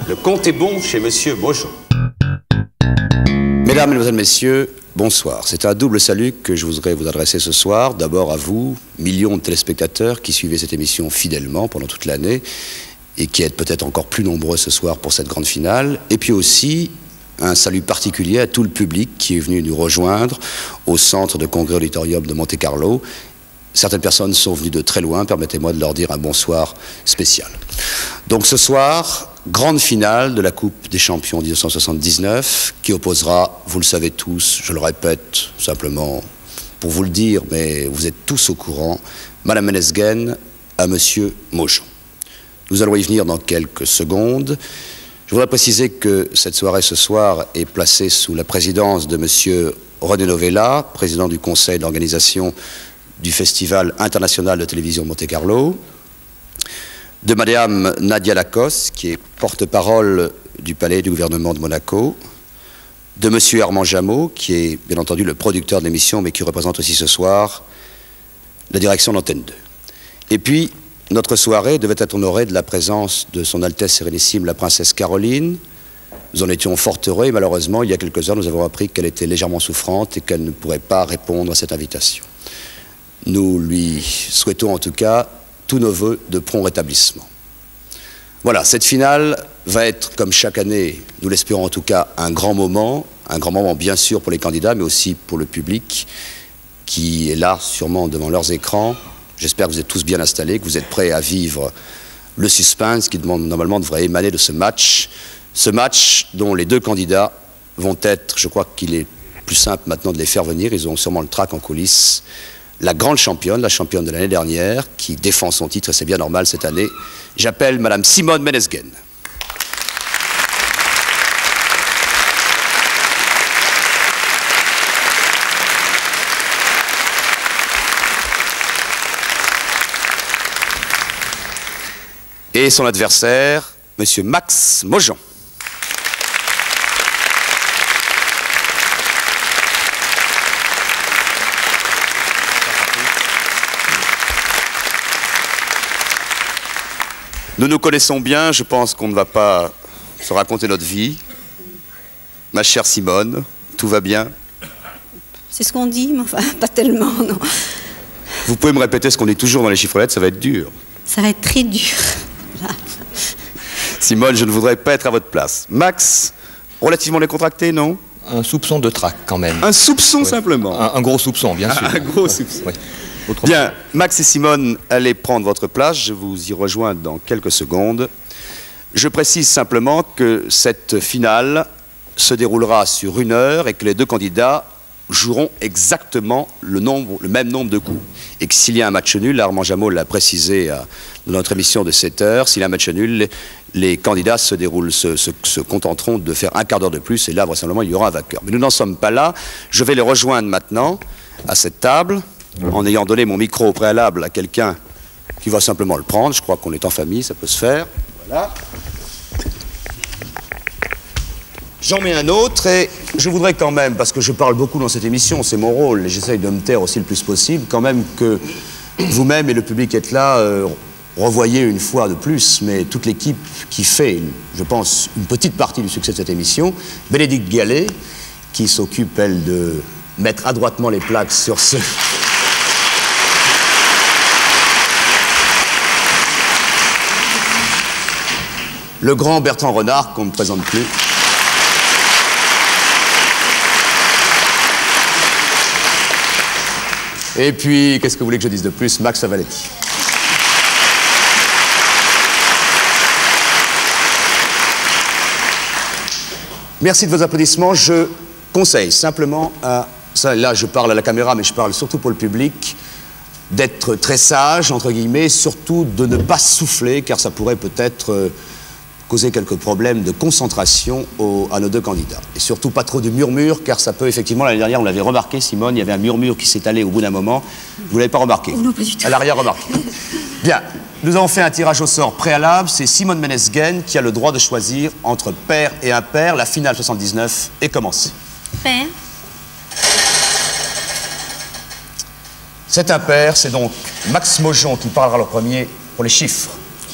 Le compte est bon chez Monsieur Mojon. Mesdames, Mesdemoiselles, Messieurs, bonsoir. C'est un double salut que je voudrais vous adresser ce soir. D'abord à vous, millions de téléspectateurs qui suivaient cette émission fidèlement pendant toute l'année et qui êtes peut-être encore plus nombreux ce soir pour cette grande finale. Et puis aussi, un salut particulier à tout le public qui est venu nous rejoindre au centre de congrès auditorium de Monte-Carlo. Certaines personnes sont venues de très loin, permettez-moi de leur dire un bonsoir spécial. Donc ce soir, grande finale de la Coupe des Champions 1979, qui opposera, vous le savez tous, je le répète simplement pour vous le dire, mais vous êtes tous au courant, Madame Menesgen à Monsieur Mojon. Nous allons y venir dans quelques secondes. Je voudrais préciser que cette soirée ce soir est placée sous la présidence de Monsieur René Novella, président du conseil d'organisation du Festival international de télévision de Monte-Carlo, de Madame Nadia Lacoste, qui est porte-parole du palais du gouvernement de Monaco, de Monsieur Armand Jameau, qui est bien entendu le producteur de l'émission, mais qui représente aussi ce soir la direction d'Antenne 2. Et puis, notre soirée devait être honorée de la présence de son Altesse Sérénissime, la princesse Caroline. Nous en étions fort heureux et malheureusement, il y a quelques heures, nous avons appris qu'elle était légèrement souffrante et qu'elle ne pourrait pas répondre à cette invitation. Nous lui souhaitons en tout cas tous nos vœux de prompt rétablissement. Voilà, cette finale va être, comme chaque année, nous l'espérons en tout cas, un grand moment bien sûr pour les candidats, mais aussi pour le public qui est là sûrement devant leurs écrans. J'espère que vous êtes tous bien installés, que vous êtes prêts à vivre le suspense qui normalement devrait émaner de ce match dont les deux candidats vont être, je crois qu'il est plus simple maintenant de les faire venir, ils ont sûrement le trac en coulisses. La grande championne, la championne de l'année dernière, qui défend son titre, et c'est bien normal cette année. J'appelle Madame Simone Menesgen. Et son adversaire, Monsieur Max Mojon. Nous nous connaissons bien, je pense qu'on ne va pas se raconter notre vie. Ma chère Simone, tout va bien? C'est ce qu'on dit, mais enfin, pas tellement, non. Vous pouvez me répéter ce qu'on dit toujours dans les chiffres lettres, ça va être dur. Ça va être très dur. Voilà. Simone, je ne voudrais pas être à votre place. Max, relativement décontracté, non? Un soupçon de trac, quand même. Un soupçon, oui. Simplement. Un gros soupçon, bien sûr. Un gros soupçon. Oui. Bien, Max et Simone, allez prendre votre place, je vous y rejoins dans quelques secondes. Je précise simplement que cette finale se déroulera sur 1 heure et que les deux candidats joueront exactement le même nombre de coups. Et que s'il y a un match nul, Armand Jameau l'a précisé dans notre émission de 7 heures, s'il y a un match nul, les candidats se contenteront de faire un quart d'heure de plus et là, vraisemblablement, il y aura un vainqueur. Mais nous n'en sommes pas là. Je vais les rejoindre maintenant à cette table, en ayant donné mon micro au préalable à quelqu'un qui va simplement le prendre. Je crois qu'on est en famille, ça peut se faire. Voilà. J'en mets un autre et je voudrais quand même, parce que je parle beaucoup dans cette émission, c'est mon rôle, et j'essaye de me taire aussi le plus possible, quand même que vous-même et le public qui êtes là, revoyez une fois de plus, mais toute l'équipe qui fait, je pense, une petite partie du succès de cette émission, Bénédicte Gallet, qui s'occupe, elle, de mettre adroitement les plaques sur ce... Le grand Bertrand Renard, qu'on ne présente plus. Et puis, qu'est-ce que vous voulez que je dise de plus? Max Savaletti. Merci de vos applaudissements. Je conseille simplement à... Ça, là, je parle à la caméra, mais je parle surtout pour le public, d'être très sage, entre guillemets, surtout de ne pas souffler, car ça pourrait peut-être... causer quelques problèmes de concentration à nos deux candidats. Et surtout pas trop de murmures, car ça peut effectivement, l'année dernière, on l'avait remarqué, Simone, il y avait un murmure qui s'est allé au bout d'un moment. Vous ne l'avez pas remarqué? Non, pas du tout. Elle n'a rien remarqué. Bien, nous avons fait un tirage au sort préalable. C'est Simone Menesgen qui a le droit de choisir entre pair et impair. La finale 79 est commencée. Pair. C'est impair, c'est donc Max Mojon qui parlera le premier pour les chiffres.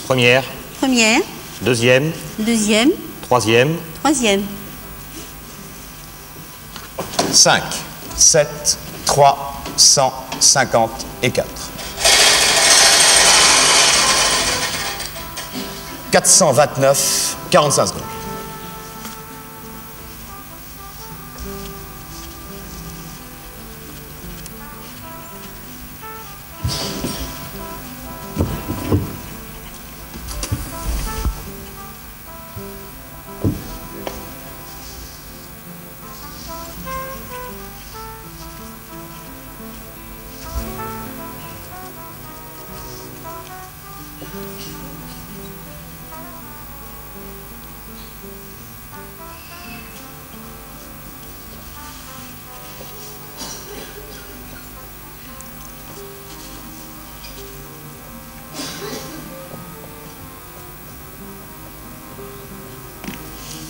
Première. Première. Deuxième. Deuxième. Troisième. Troisième. 5, 7, 3, 150 et 4. 429, 45 secondes.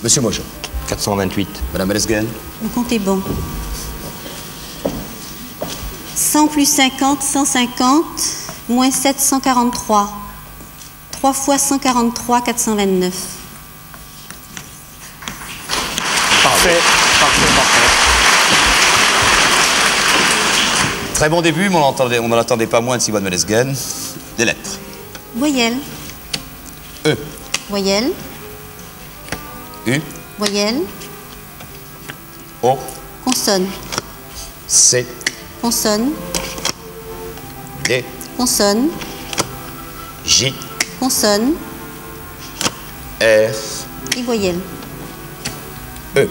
Monsieur Mojo. 428. Madame Lesgen. Le compte est bon. 100 plus 50, 150, moins 7, 143. 3 fois 143, 429. Parfait. Très bon début, mais on n'en attendait pas moins de Simone Lesgen. Des lettres. Voyelle. E. Voyelle. U. Voyelle. O. Consonne. C. Consonne. D. Consonne. J. Consonne. R. Et voyelle. E.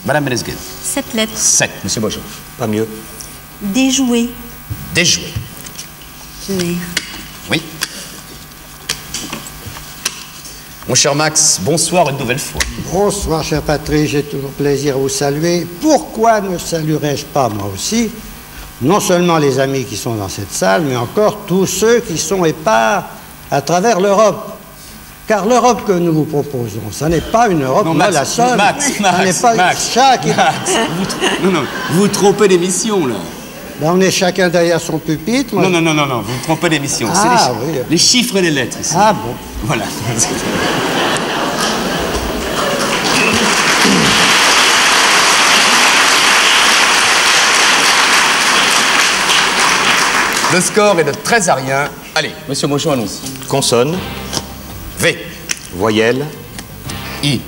Madame Lesgen. 7 lettres. 7, Monsieur Mojo. Pas mieux. Déjouer. Déjoué. Mère. Oui. Mon cher Max, bonsoir une nouvelle fois. Bonsoir, cher Patrice, j'ai toujours plaisir à vous saluer. Pourquoi ne saluerais-je pas, moi aussi, non seulement les amis qui sont dans cette salle, mais encore tous ceux qui sont épars à travers l'Europe. Car l'Europe que nous vous proposons, ce n'est pas une Europe mollassonne. Ce n'est pas Max, chaque... Non, vous vous trompez d'émission, là. Ben, on est chacun derrière son pupitre. Moi. Non, vous vous trompez d'émission. Ah, C'est oui. les chiffres et les lettres, ici. Ah bon. Voilà. Le score est de 13 à rien. Allez, Monsieur Mochon, allons-y. Consonne. V. Voyelle. I.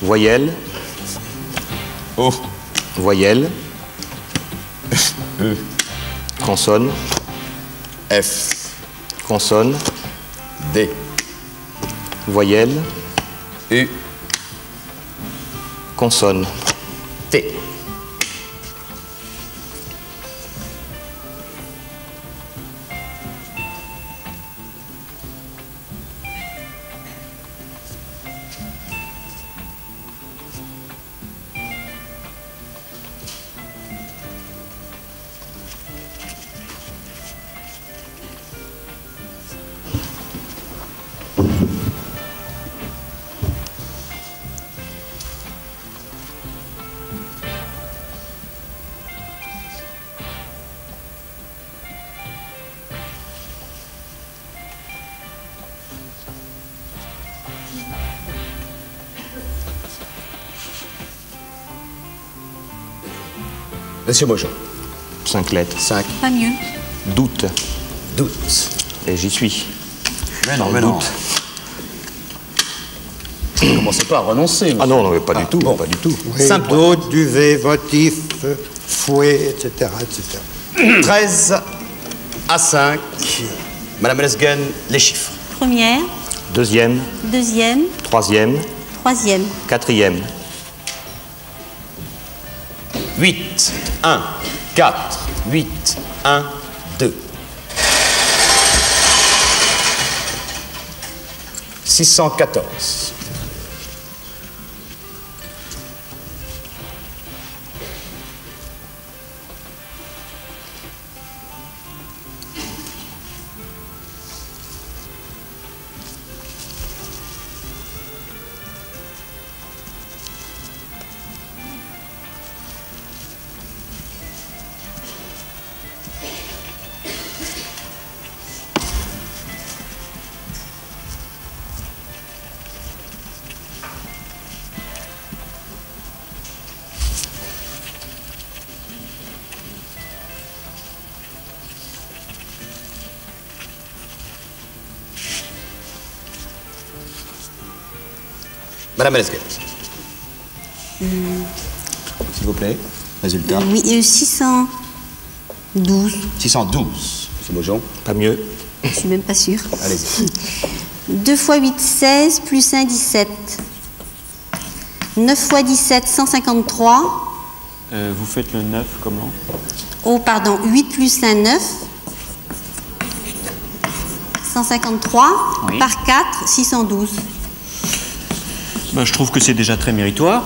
Voyelle. O. Voyelle. E. Consonne. F. Consonne. D. Voyelle. U. Consonne. T. Monsieur Mochon. 5 lettres. 5. Pas mieux. Doute. Doute. Et j'y suis. Mais non, Doute. Ne commencez pas à renoncer. Ah non, pas du tout. bon. Pas du tout. Oui, Simple. doute, duvet, votif, fouet, etc., etc. 13 à 5. Madame Lesgen, les chiffres. Première. Deuxième, deuxième, troisième, troisième, quatrième. 8, 1, 4, 8, 1, 2. 614. Madame Melesguet. S'il vous plaît, résultat. oui, 612. 612. Monsieur Mojon. Pas mieux. Je suis même pas sûre. Allez-y. 2 x 8, 16, plus 1, 17. 9 x 17, 153. Vous faites le 9 comment? Oh, pardon, 8 plus 1, 9. 153. Oui. Par 4, 612. Ben, je trouve que c'est déjà très méritoire.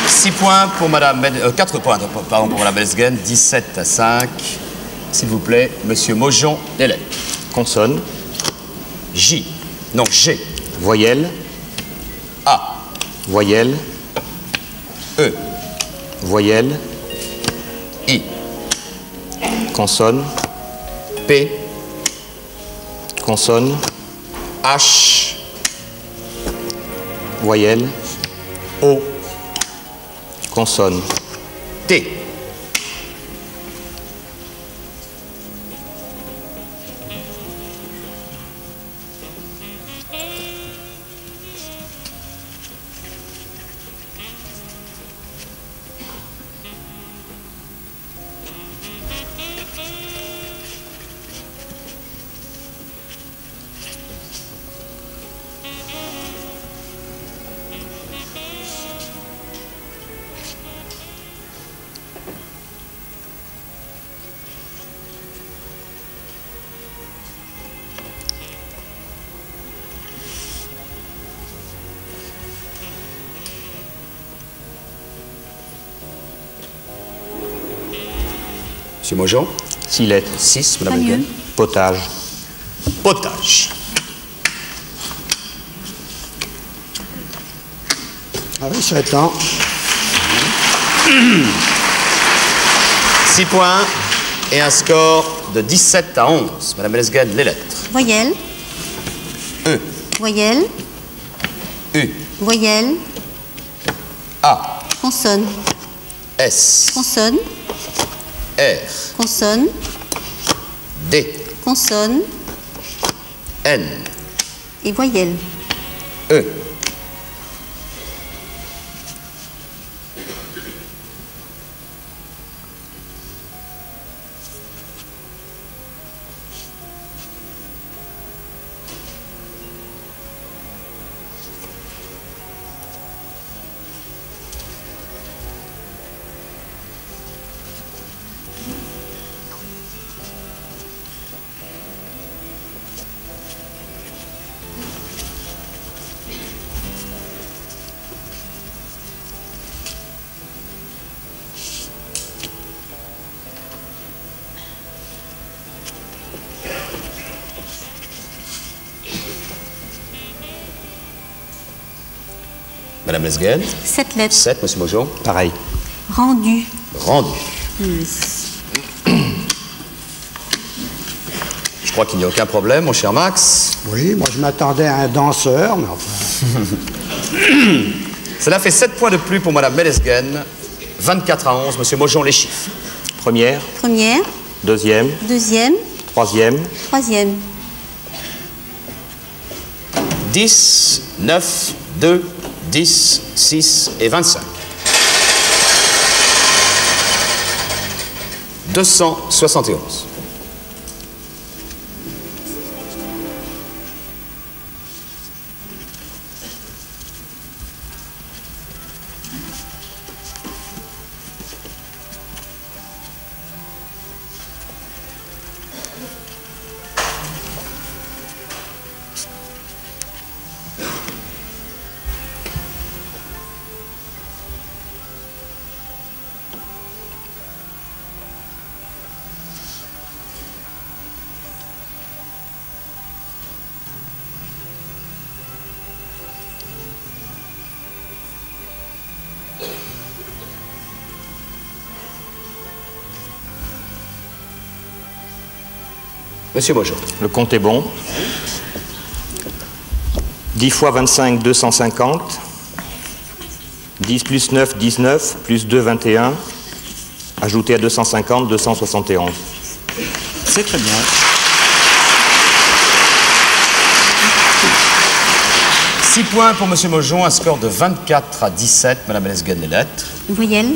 6 points pour Madame 4 points pardon, pour Madame Melesguet, 17 à 5. S'il vous plaît, Monsieur Mojon, les lettres. Consonne, J. Non, G. voyelle, A. voyelle, E. voyelle, I. consonne, P. consonne, H. voyelle, O. consonne. T. Monsieur Mojon. 6 lettres. 6, Pas Madame mieux. Melesguet. Potage, Potage. Ah oui, il serait temps. 6 points et un score de 17 à 11. Madame Melesguet, les lettres. Voyelle, E. voyelle, U. voyelle, A. consonne, S. consonne, R. consonne, D. consonne N. et voyelle. E. Madame Melesguet. 7 lettres. 7, Monsieur Mojon. pareil. Rendu. Rendu. Je crois qu'il n'y a aucun problème, mon cher Max. Oui, moi je m'attendais à un danseur, mais enfin. Cela fait 7 points de plus pour Madame Melesguet. 24 à 11, Monsieur Mojon, les chiffres. Première, Première, deuxième, deuxième, troisième, troisième. 10, 9, 2, 10, 6 et 25. 271. Monsieur Mojon. Le compte est bon. 10 fois 25, 250. 10 plus 9, 19. Plus 2, 21. Ajouté à 250, 271. C'est très bien. 6 points pour Monsieur Mojon, un score de 24 à 17. Madame Lesgen, les lettres. Voyelle,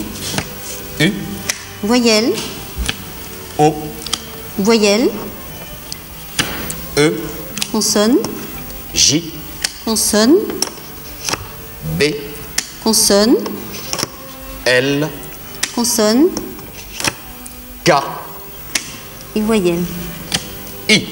U, voyelle, O, voyelle, E, consonne, J, consonne, B, consonne, L, consonne K, et voyelle. I.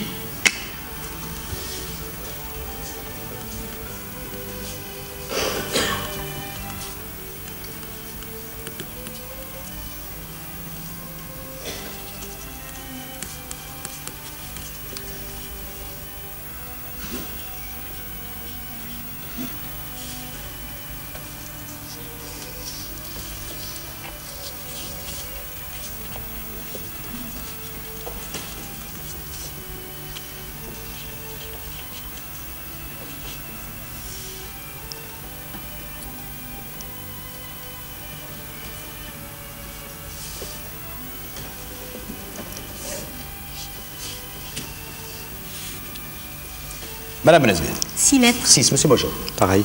Madame Lesgen. 6 lettres. 6, Monsieur Mojon. Pareil.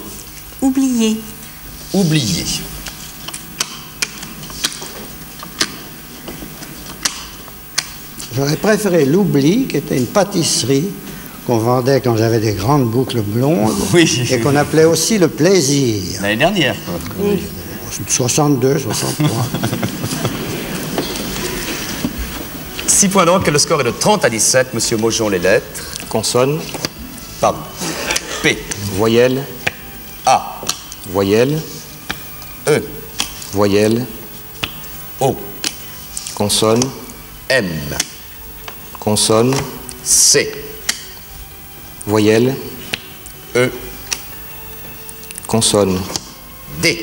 Oublié, Oublié. J'aurais préféré l'oubli, qui était une pâtisserie qu'on vendait quand j'avais des grandes boucles blondes, Oui. et qu'on appelait aussi le plaisir. L'année dernière, quoi. 62, 63. 6 points donc, et le score est de 30 à 17. Monsieur Mojon, les lettres. Consonne. Pardon. P, Voyelle. A, Voyelle. E, Voyelle. O, Consonne. M, Consonne. C, Voyelle. E, Consonne. D.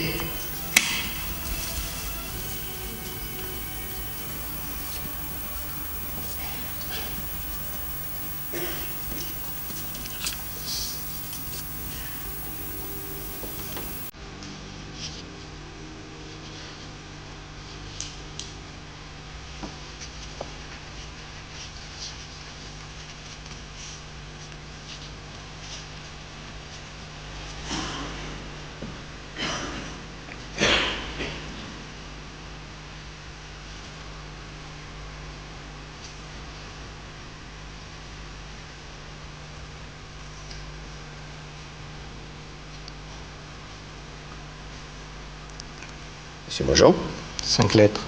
Monsieur Mojon. 5 lettres.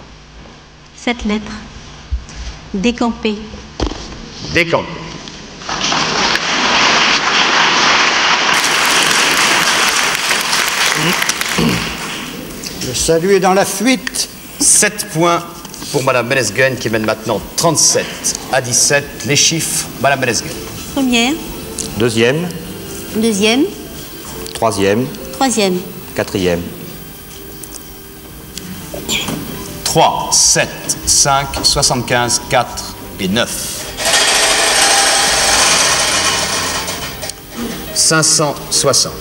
7 lettres. Décampé, Décampe. Le salut est dans la fuite. 7 points pour Madame Lesgen qui mène maintenant 37 à 17. Les chiffres, Madame Lesgen. première, Deuxième. deuxième, Troisième. troisième, Quatrième. 3, 7, 5, 75, 4 et 9. 560.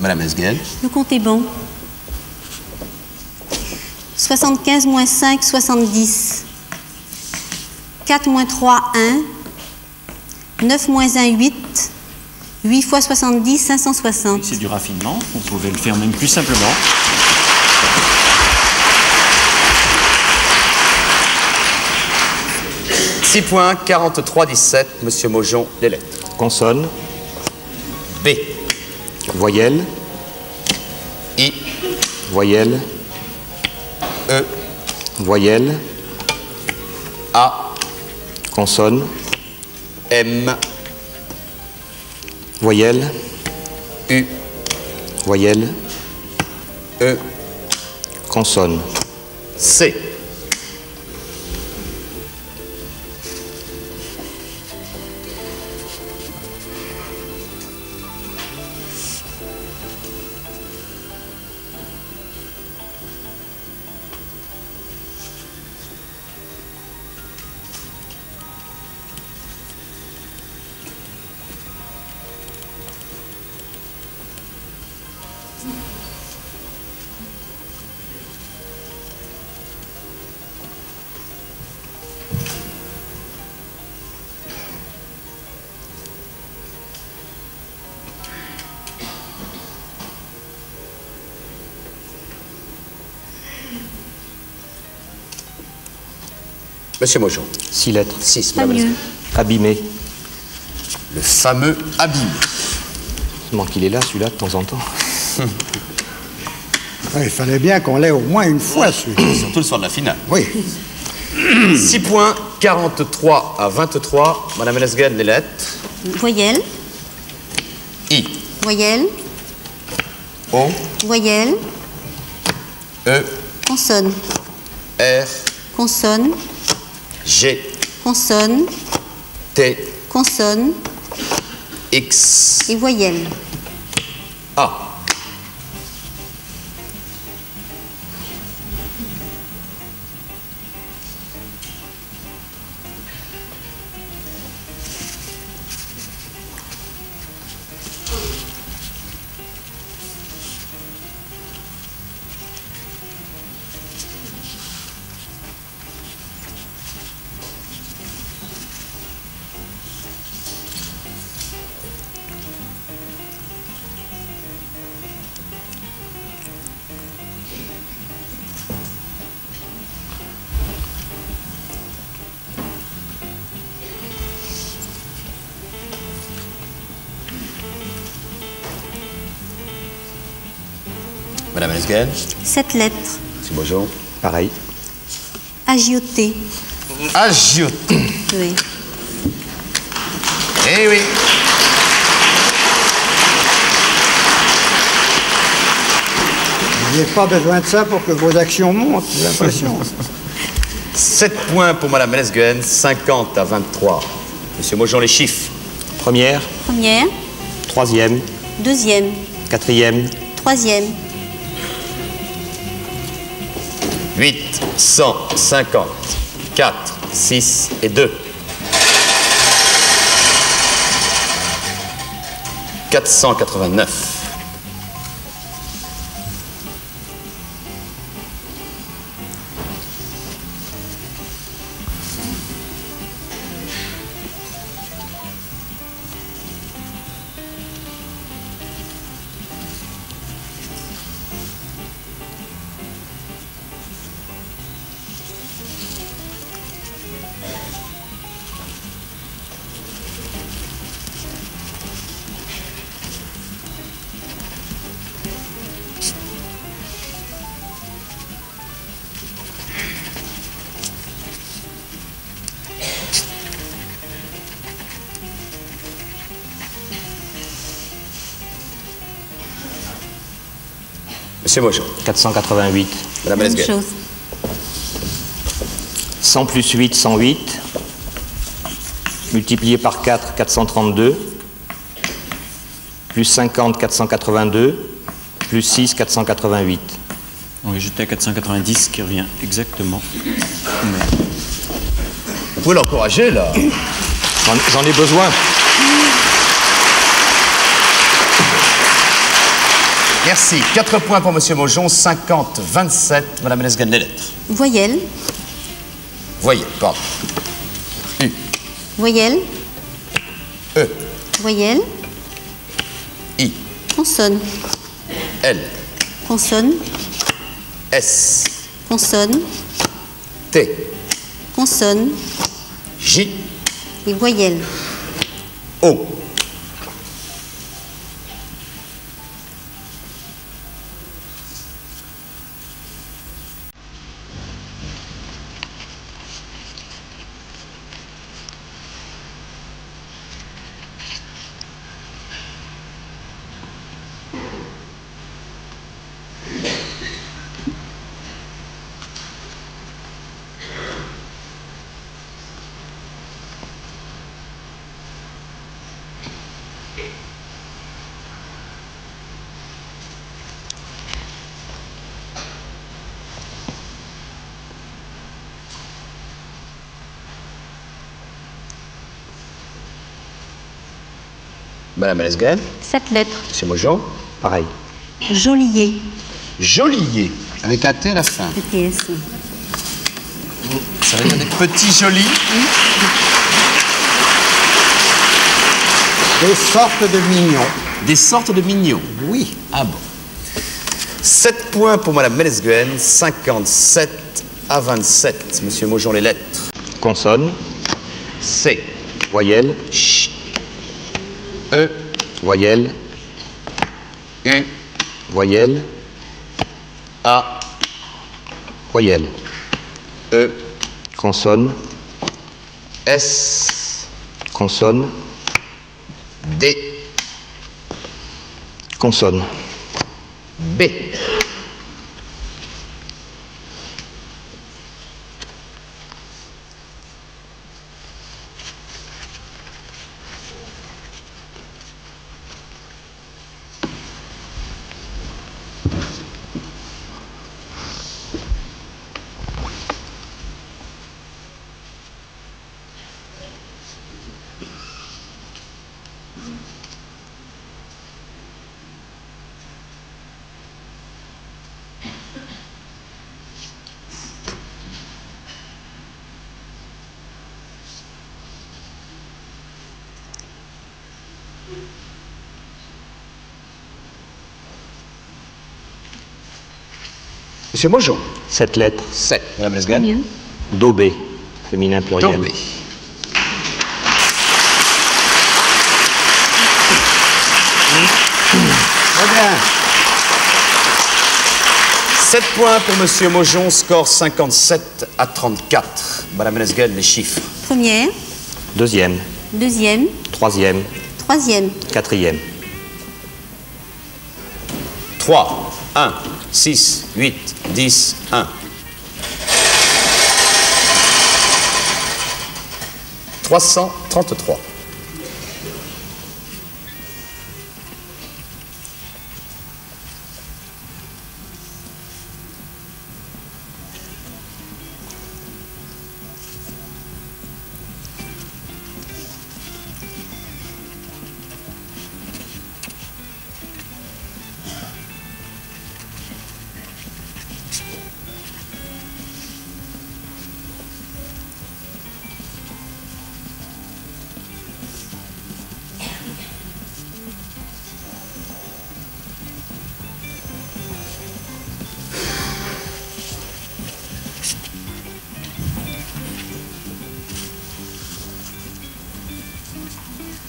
Madame Esguel. Le compte est bon. 75 moins 5, 70. 4 moins 3, 1. 9 moins 1, 8. 8 fois 70, 560. C'est du raffinement. Vous pouvez le faire même plus simplement. Six points, 43, 17. Monsieur Maujon, les lettres. Consonne. B. Voyelle. I. Voyelle. E. Voyelle. A. Consonne. M. Voyelle. U. Voyelle. E. Consonne. C. Monsieur Maujon. 6 lettres. 6, Pas Madame mieux. Esguel. Abîmé. Le fameux abîme. Seulement qu'il est là, celui-là, de temps en temps. Il fallait bien qu'on l'ait au moins une fois, celui-là. Surtout le soir de la finale. Oui. 6 points, 43 à 23. Madame Esguel, les lettres. Voyelle. I. Voyelle. O. Voyelle. E. Consonne. R. Consonne. G. Consonne. T. Consonne. X. Et voyelle. A. Madame Esguel. 7 lettres. Monsieur Maujon. Pareil. Agioté. Agioté. Oui. Eh oui. Vous n'avez pas besoin de ça pour que vos actions montent, j'ai l'impression. 7 points pour Madame Esguel, 50 à 23. Monsieur Maujon, les chiffres. Première. Première. Troisième. Deuxième. Quatrième. Troisième. 8, 150, 4, 6 et 2. 489. Monsieur Maujon. 488. Madame Même Esguel. chose. 100 plus 8, 108. Multiplié par 4, 432. Plus 50, 482. Plus 6, 488. Oui, j'étais à 490, qui revient exactement. Mais Vous pouvez l'encourager, là. J'en ai besoin. Merci. 4 points pour M. Maujon, 50, 27. Madame Menesguin, les lettres. Voyelle. Voyelle, pardon. U. Voyelle. E. Voyelle. I. Consonne. L. Consonne. S. Consonne. T. Consonne. J. Et voyelle. O. Madame Menesguin. 7 lettres. M. Maujon. Pareil. Jolier. Jolier. Avec un T à la fin. ETS. Ça veut dire des petits jolis. Des sortes de mignons. Des sortes de mignons. Oui. Ah bon. 7 points pour Madame Menesguin, 57 à 27. Monsieur Maujon, les lettres. Consonne. C. Voyelle. Ch. E. Voyelle. U. Voyelle. A. Voyelle. E. Consonne. S. Consonne. D. Consonne. B. Monsieur Maujon. 7 lettres. 7. Madame Menesguin. Daubé. Féminin pluriel. Tombé. Très bien. 7 points pour Monsieur Maujon, score 57 à 34. Madame Menesguin, les chiffres. Première. Deuxième. Deuxième. Troisième. Troisième. Quatrième. 3, 1, 6, 8, 10, 1. 333.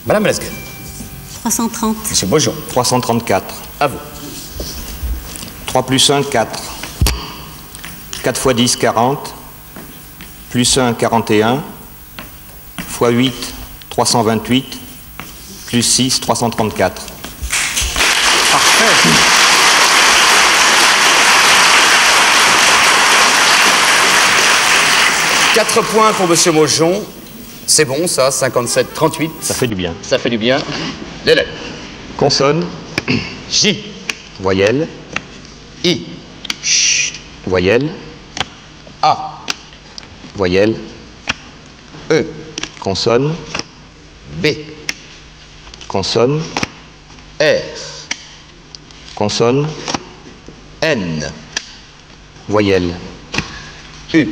Madame Menesguin. 330. Monsieur Maujon. 334. À vous. 3 plus 1, 4. 4 fois 10, 40. Plus 1, 41. Fois 8, 328. Plus 6, 334. Parfait. Quatre points pour Monsieur Maujon. C'est bon, ça, 57, 38. Ça fait du bien. Ça fait du bien. Les lettres. Consonne. J. Voyelle. I. Ch. Voyelle. A. Voyelle. E. Consonne. B. Consonne. R. Consonne. N. Voyelle. U.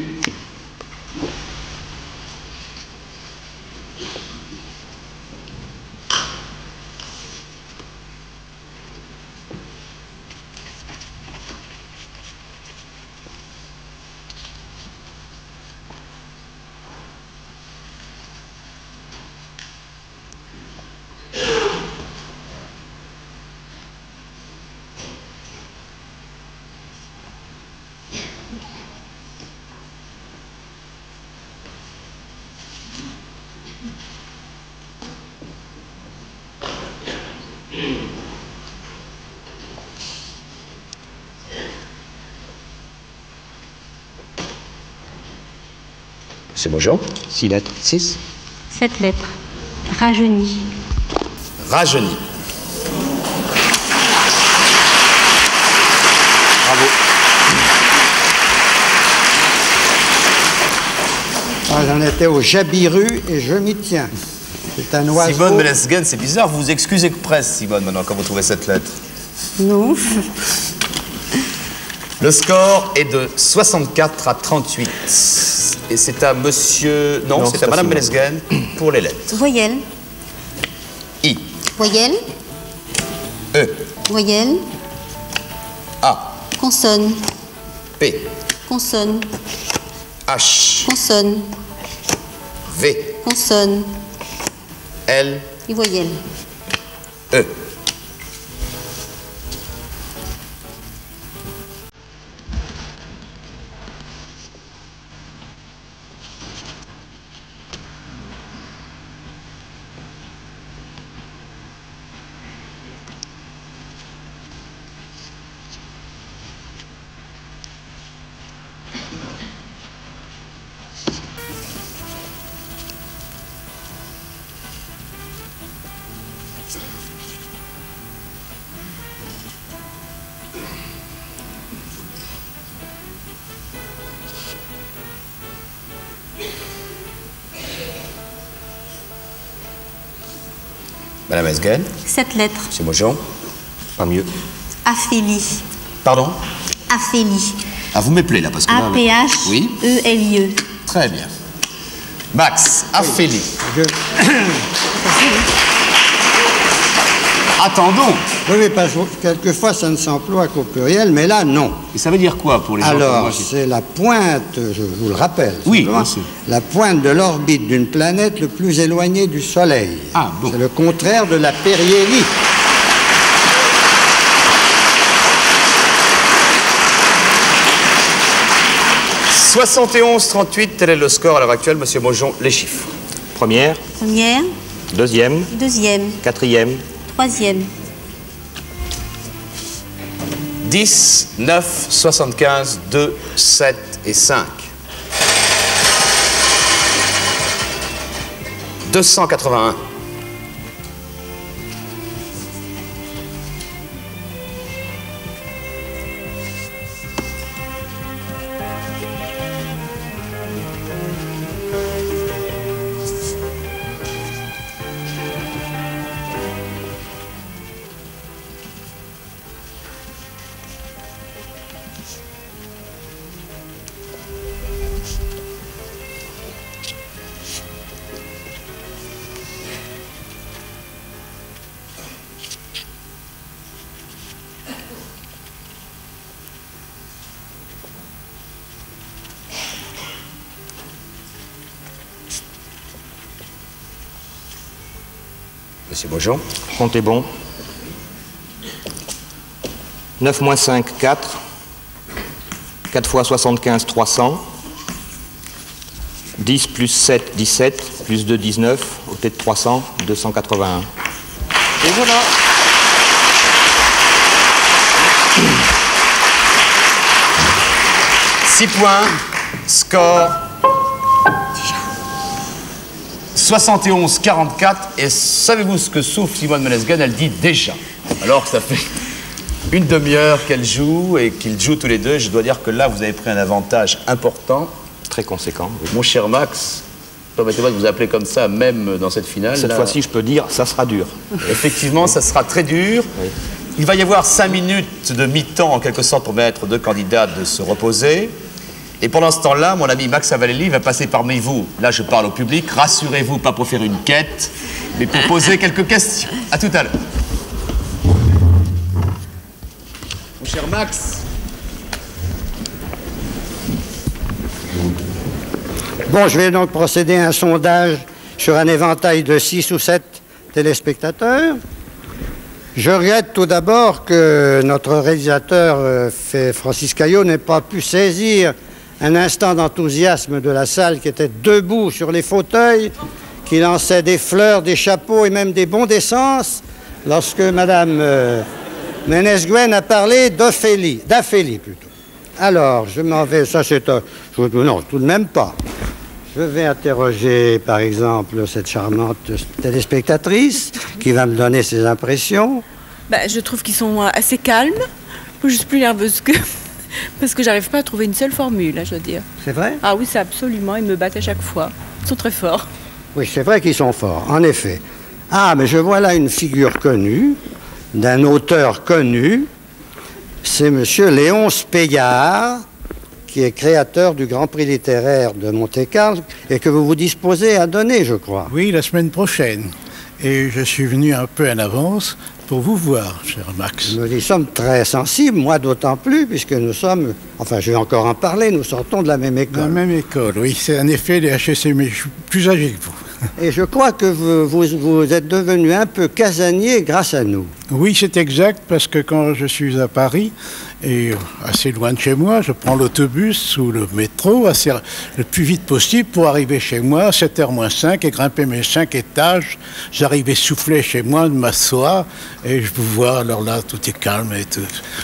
Monsieur Maugeon. 6 lettres. 6. 7 lettres. Rajeuni. Rajeuni. Bravo. Ah, j'en étais au Jabiru et je m'y tiens. C'est un oiseau. Simone Melesgen, c'est bizarre, vous vous excusez que presque, Simone, maintenant, quand vous trouvez cette lettre. Non. Le score est de 64 à 38. Et c'est à monsieur... Non, c'est à madame Melesgen pour les lettres. Voyelle. I. Voyelle. E. Voyelle. A. Consonne. P. Consonne. H. Consonne. V. Consonne. L. Et voyelle. E. Madame Melesgen. 7 lettres. Monsieur Maugeon. Pas mieux. Aphélie. Pardon. Aphélie. Ah, vous m'appelez là, parce que là... Oui. A-P-H-E-L-I-E. Très bien. Max, Aphélie. Attendons. Oui, parce que quelquefois ça ne s'emploie qu'au pluriel, mais là, non. Et ça veut dire quoi pour les gens comme moi Alors, qui- c'est la pointe, je vous le rappelle, Oui, simplement, bien sûr. la pointe de l'orbite d'une planète le plus éloignée du Soleil. Ah, bon. C'est le contraire de la périhélie. « 71-38, tel est le score à l'heure actuelle. Monsieur Maugeon, les chiffres. Première. Première. Deuxième. Deuxième. Quatrième. Troisième. 10, 9, 75, 2, 7 et 5. 281. Monsieur Maugeon. Comptez bon. 9 moins 5, 4. 4 fois 75, 300. 10 plus 7, 17. Plus 2, 19. Au tête de 300, 281. Et voilà. Six points. Score 71-44. Et savez-vous ce que souffle Simone Melesgen? Elle dit déjà. Alors que ça fait une demi-heure qu'elle joue et qu'ils jouent tous les deux. Je dois dire que là, vous avez pris un avantage important. Très conséquent. Oui. Mon cher Max, permettez-moi de vous appeler comme ça, même dans cette finale. Cette là, fois-ci, je peux dire, ça sera dur. effectivement, ça sera très dur. Oui. Il va y avoir 5 minutes de mi-temps, en quelque sorte, pour permettre aux deux candidats de se reposer. Et pendant ce temps-là, mon ami Max Savalelli va passer parmi vous. Là, je parle au public. Rassurez-vous, pas pour faire une quête, mais pour poser quelques questions. À tout à l'heure. Mon cher Max. Bon, je vais donc procéder à un sondage sur un éventail de 6 ou 7 téléspectateurs. Je regrette tout d'abord que notre réalisateur, Francis Caillot, n'ait pas pu saisir un instant d'enthousiasme de la salle qui était debout sur les fauteuils, qui lançait des fleurs, des chapeaux et même des bons d'essence lorsque Madame Ménez-Gouin a parlé d'Ophélie plutôt. Alors, je m'en vais, ça c'est non, tout de même pas. Je vais interroger, par exemple, cette charmante téléspectatrice qui va me donner ses impressions. Ben, je trouve qu'ils sont assez calmes. Je suis plus nerveuse que... Parce que j'arrive pas à trouver une seule formule, je veux dire. C'est vrai? Ah oui, c'est absolument. Ils me battent à chaque fois. Ils sont très forts. Oui, c'est vrai qu'ils sont forts, en effet. Ah, mais je vois là une figure connue, d'un auteur connu. C'est monsieur Léonce Pégard, qui est créateur du Grand Prix littéraire de Monte-Carlo et que vous vous disposez à donner, je crois. Oui, la semaine prochaine. Et je suis venu un peu en avance pour vous voir, cher Max. Nous y sommes très sensibles, moi d'autant plus, puisque nous sommes, enfin je vais encore en parler, nous sortons de la même école. La même école, oui. C'est en effet les HEC, mais je suis plus âgé que vous. Et je crois que vous êtes devenu un peu casanier grâce à nous. Oui, c'est exact, parce que quand je suis à Paris, et assez loin de chez moi, je prends l'autobus ou le métro le plus vite possible pour arriver chez moi à 7h moins 5 et grimper mes 5 étages. J'arrive essoufflé chez moi, de m'asseoir et je vous vois, alors là, tout est calme et tout.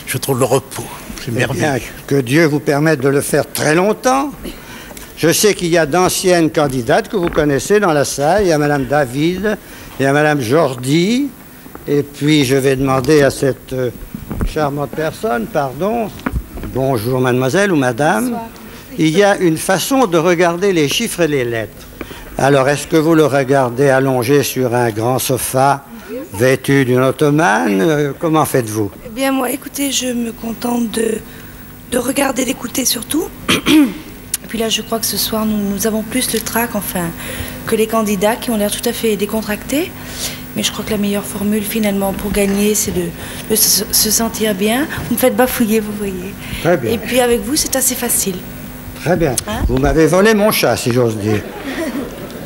Je trouve le repos. C'est merveilleux. Bien, que Dieu vous permette de le faire très longtemps. Je sais qu'il y a d'anciennes candidates que vous connaissez dans la salle. Il y a Madame David, il y a Madame Jordi. Et puis, je vais demander à cette charmante personne, pardon, bonjour mademoiselle ou madame. Bonsoir. Il y a une façon de regarder les chiffres et les lettres. Alors, est-ce que vous le regardez allongé sur un grand sofa, vêtu d'une ottomane? Comment faites-vous? Eh bien, moi, écoutez, je me contente de regarder, d'écouter surtout. Puis là, je crois que ce soir, nous avons plus le trac, enfin, que les candidats qui ont l'air tout à fait décontractés. Mais je crois que la meilleure formule, finalement, pour gagner, c'est de se sentir bien. Vous me faites bafouiller, vous voyez. Très bien. Et puis, avec vous, c'est assez facile. Très bien. Hein? Vous m'avez volé mon chat, si j'ose dire.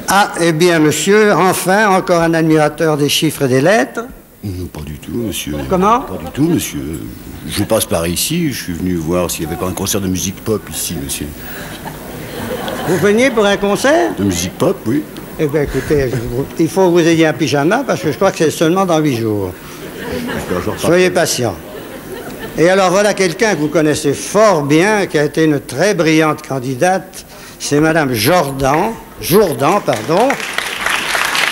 Ah, eh bien, monsieur, enfin, encore un admirateur des chiffres et des lettres. Non, pas du tout, monsieur. Comment? Pas du tout, monsieur. Je passe par ici, je suis venu voir s'il n'y avait pas un concert de musique pop ici, monsieur. Vous veniez pour un concert? De musique pop, oui. Eh bien, écoutez, il faut que vous ayez un pyjama parce que je crois que c'est seulement dans 8 jours. Soyez patient. Et alors, voilà quelqu'un que vous connaissez fort bien, qui a été une très brillante candidate. C'est Madame Jourdan. Pardon.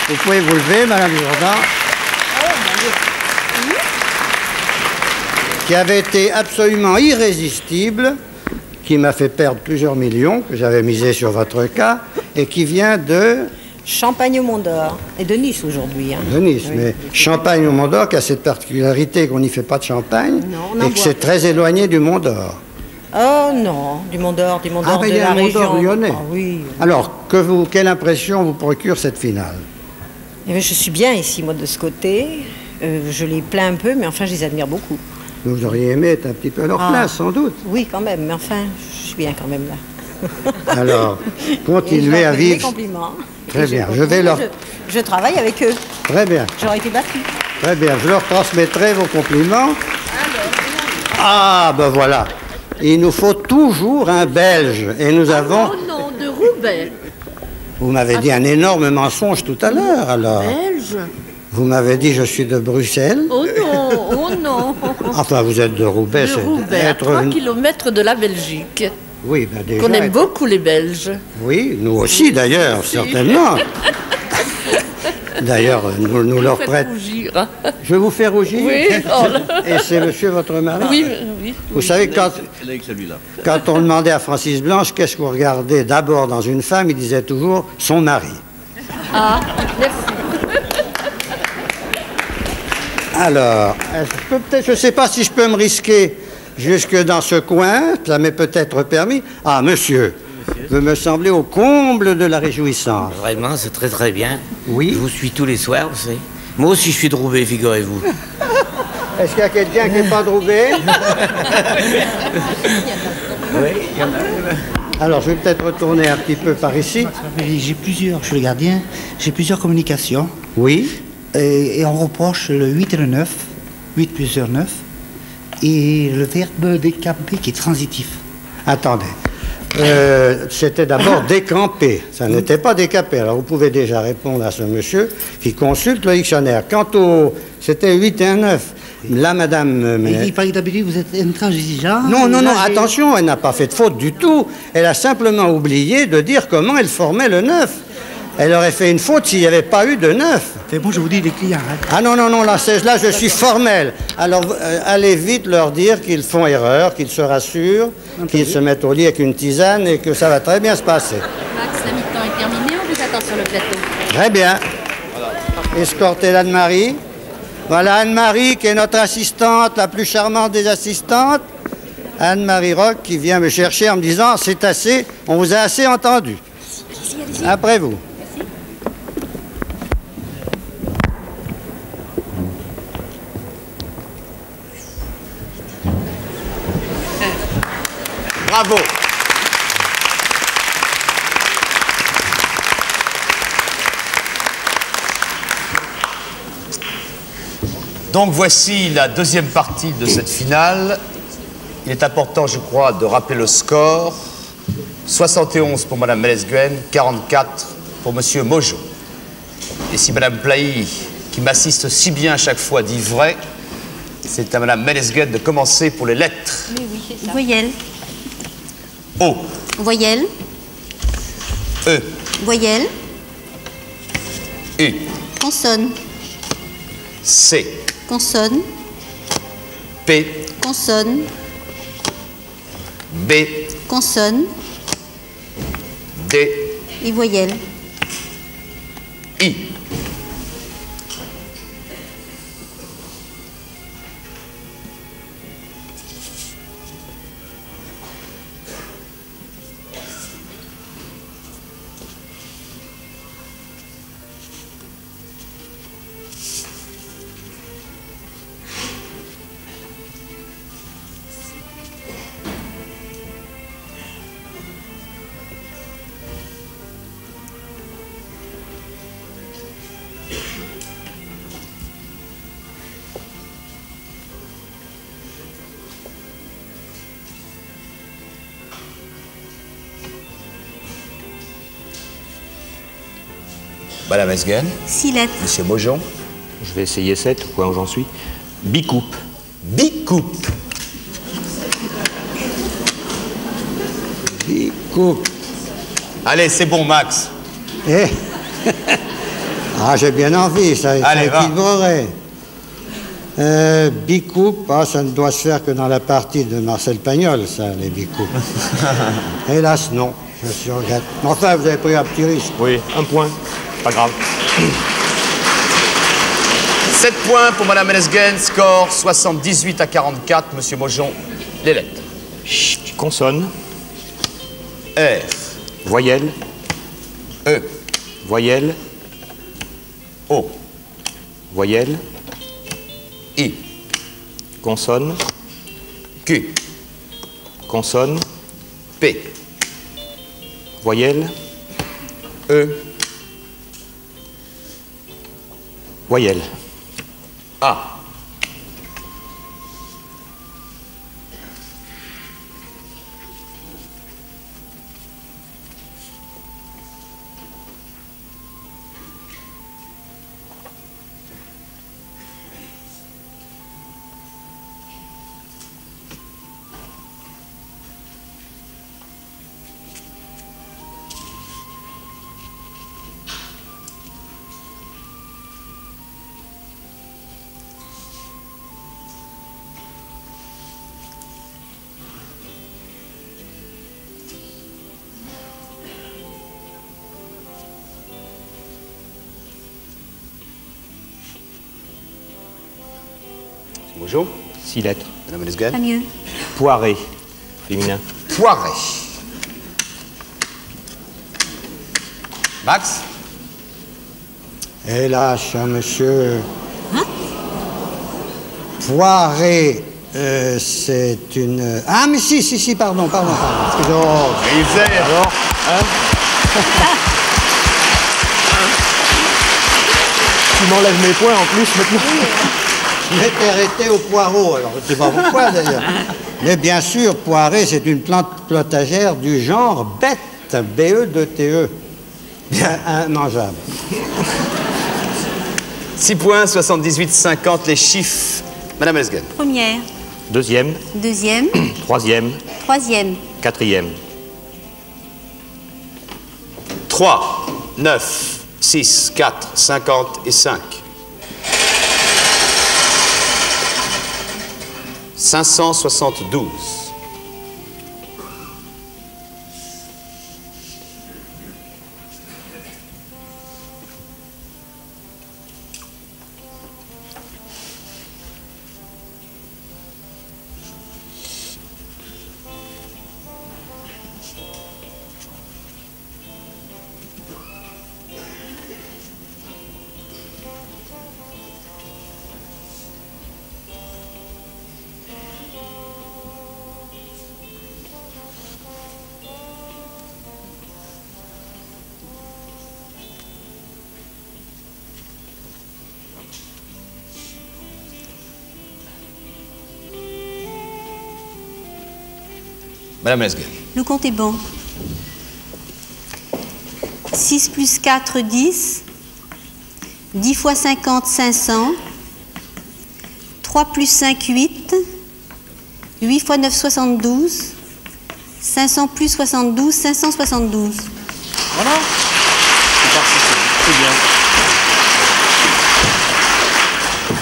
Vous pouvez vous lever, Madame Jourdan. Qui avait été absolument irrésistible, qui m'a fait perdre plusieurs millions, que j'avais misé sur votre cas, et qui vient de... Champagne au Mont d'Or. Et de Nice aujourd'hui. Hein. De Nice, oui. Mais Oui. Champagne au Mont d'Or qui a cette particularité qu'on n'y fait pas de champagne, Non, et que c'est très éloigné du Mont d'Or. Oh non, du Mont d'Or de il y a la un Mont d'Or région. lyonnais. Ah, oui. Alors, quelle impression vous procure cette finale? Eh bien, je suis bien ici, moi, de ce côté. Je les plains un peu, mais enfin, je les admire beaucoup. Vous auriez aimé être un petit peu à leur place, sans doute. Oui, quand même, mais enfin, je suis bien quand même là. Alors, continuez à Mes vivre. compliments. Très bien, je vais leur... Je travaille avec eux. Très bien, J'aurais été battue. très bien. Je leur transmettrai vos compliments. Ah, ben voilà. Il nous faut toujours un Belge. Et nous avons... Oh non, de Roubaix. Vous m'avez dit un énorme mensonge tout à l'heure, alors. Belge. Vous m'avez dit je suis de Bruxelles. Oh non, oh non. Enfin, vous êtes de Roubaix. De c'est Roubaix, à être 3 une- kilomètres de la Belgique. Oui, ben déjà. Qu'on aime beaucoup les Belges. Oui, nous aussi d'ailleurs, certainement. D'ailleurs, nous leur Faites prêtons. rougir. Je vais vous faire rougir. Oui, oh là. Et c'est monsieur votre mari. Oui, oui. Vous savez, quand on demandait à Francis Blanche qu'est-ce que vous regardez d'abord dans une femme, il disait toujours son mari. Ah, merci. Alors, je ne sais pas si je peux me risquer jusque dans ce coin, ça m'est peut-être permis. Ah, monsieur, vous me semblez au comble de la réjouissance. Vraiment, c'est très très bien. Oui. Je vous suis tous les soirs, vous savez. Moi aussi, je suis de Roubaix, figurez-vous. Est-ce qu'il y a quelqu'un qui n'est pas de Roubaix? Oui, il y en a. Alors, je vais peut-être retourner un petit peu par ici. J'ai plusieurs, je suis le gardien, j'ai plusieurs communications. Oui. Et on reproche le 8 et le 9, 8 plus 9, et le verbe décamper qui est transitif. Attendez. C'était d'abord décamper, ça n'était pas décapé. Alors vous pouvez déjà répondre à ce monsieur qui consulte le dictionnaire. Quant au... c'était 8 et un 9. Là, madame... Il paraît que d'habitude vous êtes intransigeant. Non, non, non, attention, elle n'a pas fait de faute du tout. Elle a simplement oublié de dire comment elle formait le 9. Elle aurait fait une faute s'il n'y avait pas eu de 9. C'est bon, je vous dis les clients. Hein. Ah non, non, non, là je suis formel. Alors allez vite leur dire qu'ils font erreur, qu'ils se rassurent, qu'ils se mettent au lit avec une tisane et que ça va très bien se passer. Max, la mi-temps est terminée, on vous attend sur le plateau. Très bien. Escortez l'Anne-Marie. Voilà Anne-Marie qui est notre assistante, la plus charmante des assistantes. Anne-Marie Roch qui vient me chercher en me disant « c'est assez, on vous a assez entendu ». Après vous. Bravo. Donc voici la deuxième partie de cette finale. Il est important, je crois, de rappeler le score. 71 pour Madame Mélès-Guen, 44 pour Monsieur Mojo. Et si Madame Plahy, qui m'assiste si bien à chaque fois, dit vrai, c'est à Madame Mélès-Guen de commencer pour les lettres. Oui, oui, c'est ça. Voyelle. O. Voyelle. E. Voyelle. U. Consonne. C. Consonne. P. Consonne. B. Consonne. D. Et voyelle. I. Madame Mélès-Guen. 6 lettres. Monsieur Mojon. Je vais essayer 7, quoi où j'en suis. Bicoupe. Bicoupe. Bicoupe. Allez, c'est bon, Max. Eh. Ah, j'ai bien envie, ça équilibrerait. Bicoupe, ah, ça ne doit se faire que dans la partie de Marcel Pagnol, ça, les bicoupes. Hélas, non, je suis regrette. Mais enfin, vous avez pris un petit risque. Oui, un point, pas grave. 7 points pour Madame Mélès-Guen, score 78 à 44. Monsieur Mojon, les lettres. Chut, consonne. R. Voyelle. E. Voyelle. O. Voyelle. I. Consonne. Q. Consonne. P. Voyelle. E. Voyelle. A. Bonjour. 6 lettres. Madame Lesgen. Pas mieux. Poiré, féminin. Poiré. Max? Hélas, cher monsieur. Poiré, c'est une... Ah, mais si, pardon. Excusez-moi. Alors, Tu m'enlèves mes points en plus maintenant. Je m'étais arrêté au poireau, alors je ne sais pas pourquoi d'ailleurs. Mais bien sûr, poiré, c'est une plante potagère du genre bête, B-E-2-T-E. Bien mangeable. 6 points, 78, 50, les chiffres. Madame Lesgen. Première. Deuxième, Deuxième. troisième, Troisième. quatrième. 3, 9, 6, 4, 50 et 5. 572. Madame Lesgen. Le compte est bon. 6 plus 4, 10. 10 fois 50, 500. 3 plus 5, 8. 8 fois 9, 72. 500 plus 72, 572. Voilà. C'est bien.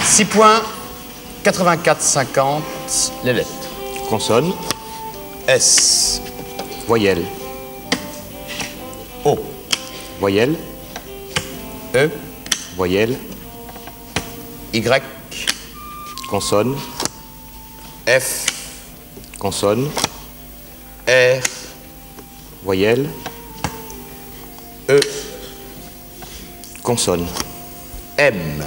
6 points, 84, 50, les lettres. Consonne. S. Voyelle. O. Voyelle. E. Voyelle. Y. Consonne. F. Consonne. R. Voyelle. E. Consonne. M.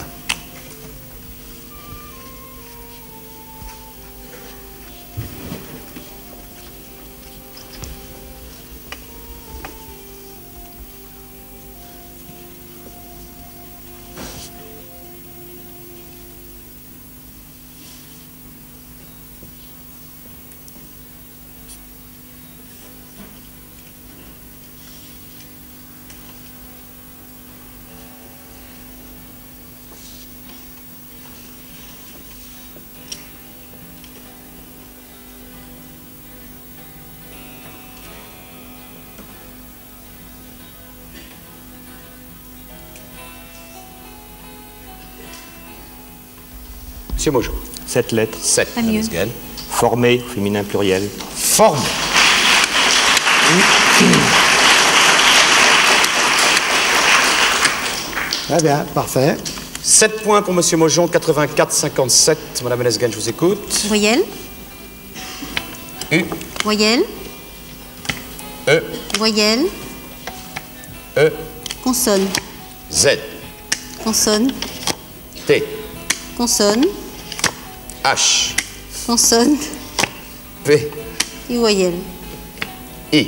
Monsieur Mojo. 7 lettres. 7. Pas mieux. Formé, féminin pluriel. Forme. Très bien, parfait. 7 points pour Monsieur Mojon, 84, 57. Madame Lesgen, je vous écoute. Voyelle. U. Voyelle. E. Voyelle. E. Consonne. Z. Consonne. T. Consonne. H. Consonne. P. Et voyelle. I.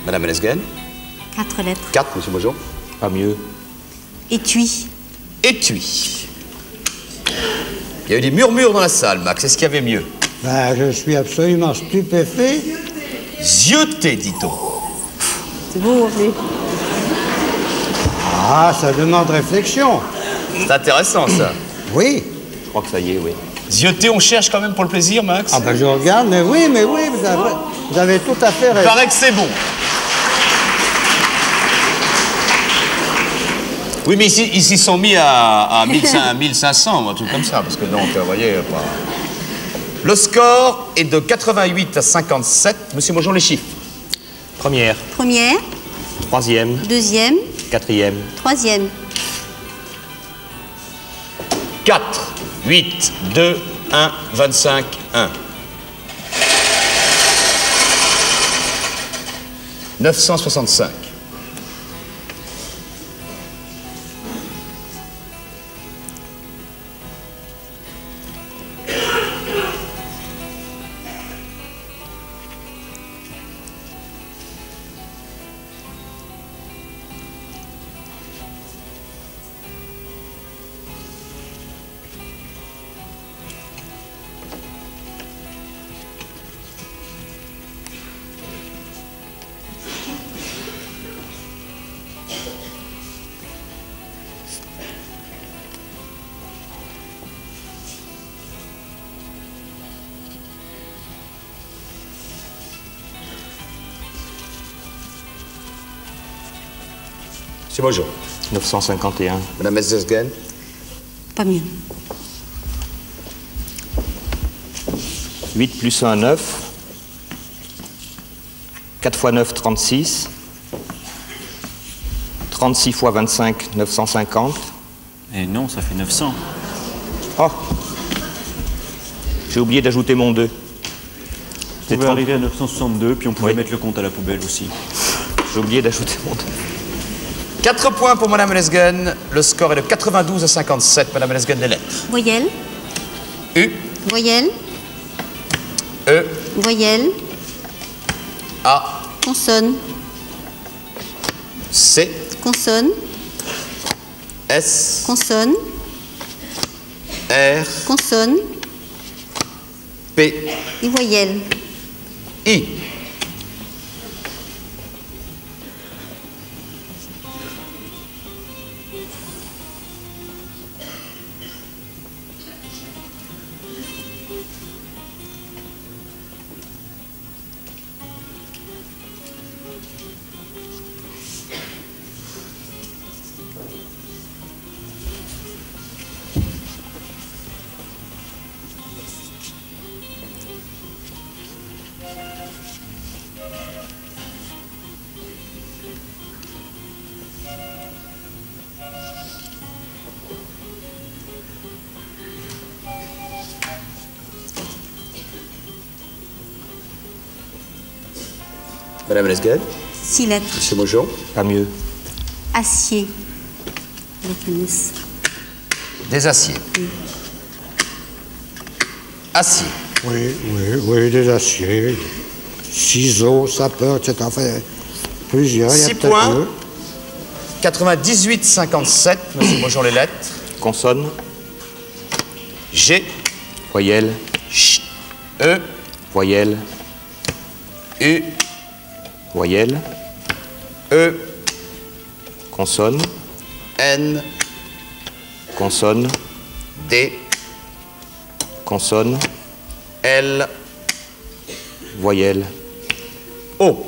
Madame Lesgen. 4 lettres. 4, Monsieur Mojon. Pas mieux. Étui. Étui. Il y a eu des murmures dans la salle, Max. Est-ce qu'il y avait mieux? Ben, je suis absolument stupéfait. Zioté, dit-on. C'est beau, en plus. Ah, ça demande réflexion. C'est intéressant, ça. Oui. Je crois que ça y est, oui. Zioté, on cherche quand même pour le plaisir, Max? Ah ben je regarde, mais oui, vous avez tout à fait raison. Il paraît que c'est bon. Oui, mais ici, ils s'y sont mis à 1500 ou un truc comme ça, parce que donc, vous voyez, pas... Le score est de 88 à 57. Monsieur Mojon, les chiffres. Première, Première, troisième, deuxième, quatrième, troisième. 4, 8, 2, 1, 25, 1. 965. C'est Mojon. 951. Madame Metzgesgen. Pas mieux. 8 plus 1, 9. 4 fois 9, 36. 36 fois 25, 950. Et non, ça fait 900. Oh! J'ai oublié d'ajouter mon 2. On pouvait arriver à 962, puis on pouvait mettre le compte à la poubelle aussi. J'ai oublié d'ajouter mon 2. 4 points pour Madame Lesgen. Le score est de 92 à 57. Madame Lesgen, les lettres. Voyelle, U, voyelle, E, voyelle, A, consonne, C, consonne, S, consonne, R, consonne, P, et voyelle. I. Madame Lesgen. 6 lettres. Monsieur Mojon. Pas mieux. Acier. Avec une S. Des aciers. Acier. Oui, des aciers, ciseaux, sapeurs, etc. Enfin, plusieurs. 6 points. 98, 57. Monsieur Mojon, les lettres. Consonne. G. Voyelle. Ch. E. Voyelle. U. Voyelle. E. Consonne. N. Consonne. D. Consonne. L. Voyelle. O.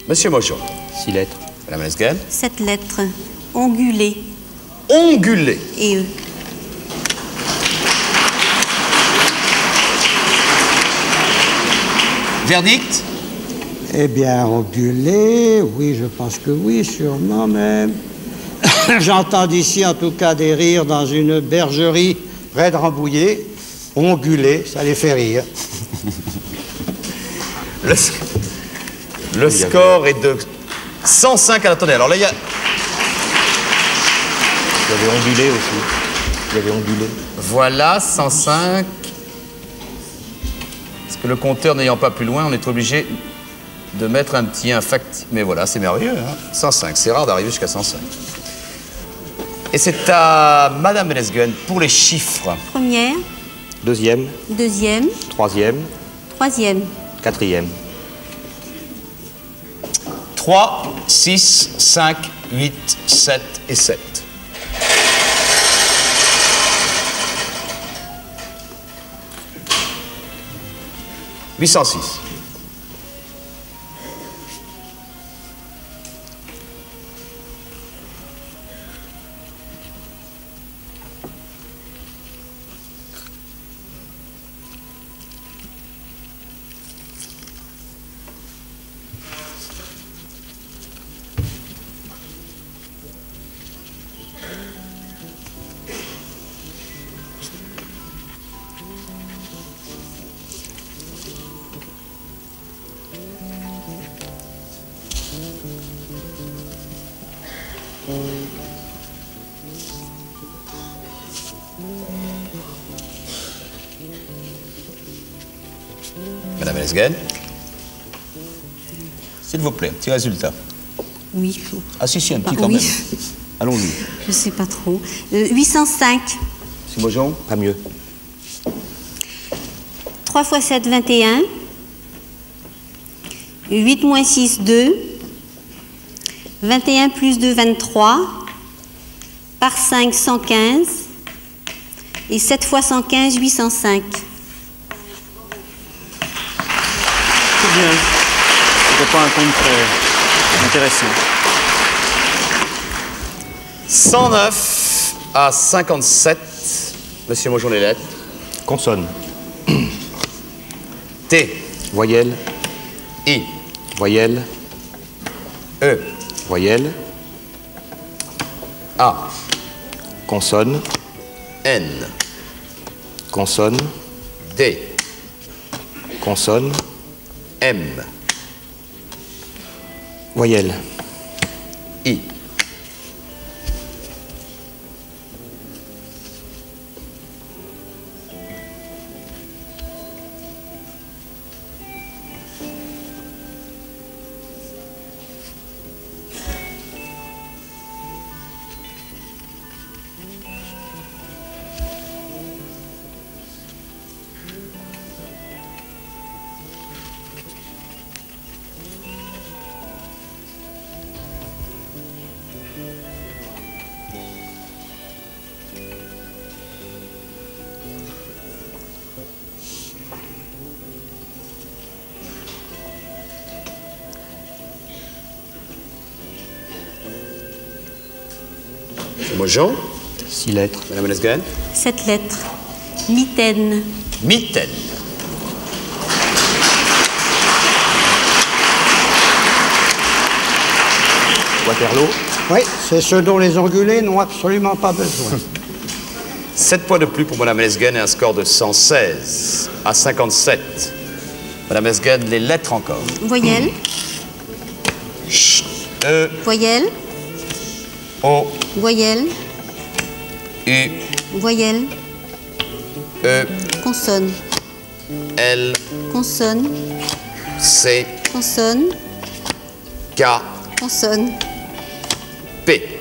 Monsieur Mojon. 6 lettres. Madame Lesgen. 7 lettres. Ongulé. Ongulé. Et E. Verdict? Eh bien, ongulé, oui, je pense que oui, sûrement même. J'entends d'ici, en tout cas, des rires dans une bergerie près de Rambouillet. Ongulé, ça les fait rire. Le score est de 105 à la tonne. Alors là, il y a... Il y avait ondulé aussi. Il y avait ondulé. Voilà, 105. Parce que le compteur n'ayant pas plus loin, on est obligé de mettre un petit factif. Mais voilà, c'est merveilleux, hein. 105, c'est rare d'arriver jusqu'à 105. Et c'est à Madame Lesgen pour les chiffres. Première, Deuxième, deuxième, troisième, troisième. quatrième. 3, 6, 5, 8, 7 et 7. « 806. Madame Lesgen, s'il vous plaît, petit résultat. Oui. Ah si, un petit Ah, quand oui. même. Allons-y. Je sais pas trop. 805. C'est moi, Jean? Pas mieux. 3 x 7, 21. 8 moins 6, 2. 21 plus 2, 23. Par 5, 115. Et 7 fois 115, 805. C'est bien. C'était pas un compte très intéressant. 109 à 57. Monsieur Mojon, les lettres. Consonne. T. Voyelle. I. Voyelle. E. Voyelle. A. Consonne. N. Consonne. D. Consonne. M. Voyelle. I. Mojon. 6 lettres. Madame Lesgen. 7 lettres. Mitaine. Mitaine. Waterloo. Oui, c'est ce dont les ongulés n'ont absolument pas besoin. 7 points de plus pour Madame Lesgen et un score de 116 à 57. Madame Lesgen, les lettres encore. Voyelle. E. Voyelle. O. Voyelle. U. Voyelle. E. Consonne. L. Consonne. C. Consonne. K. Consonne. P.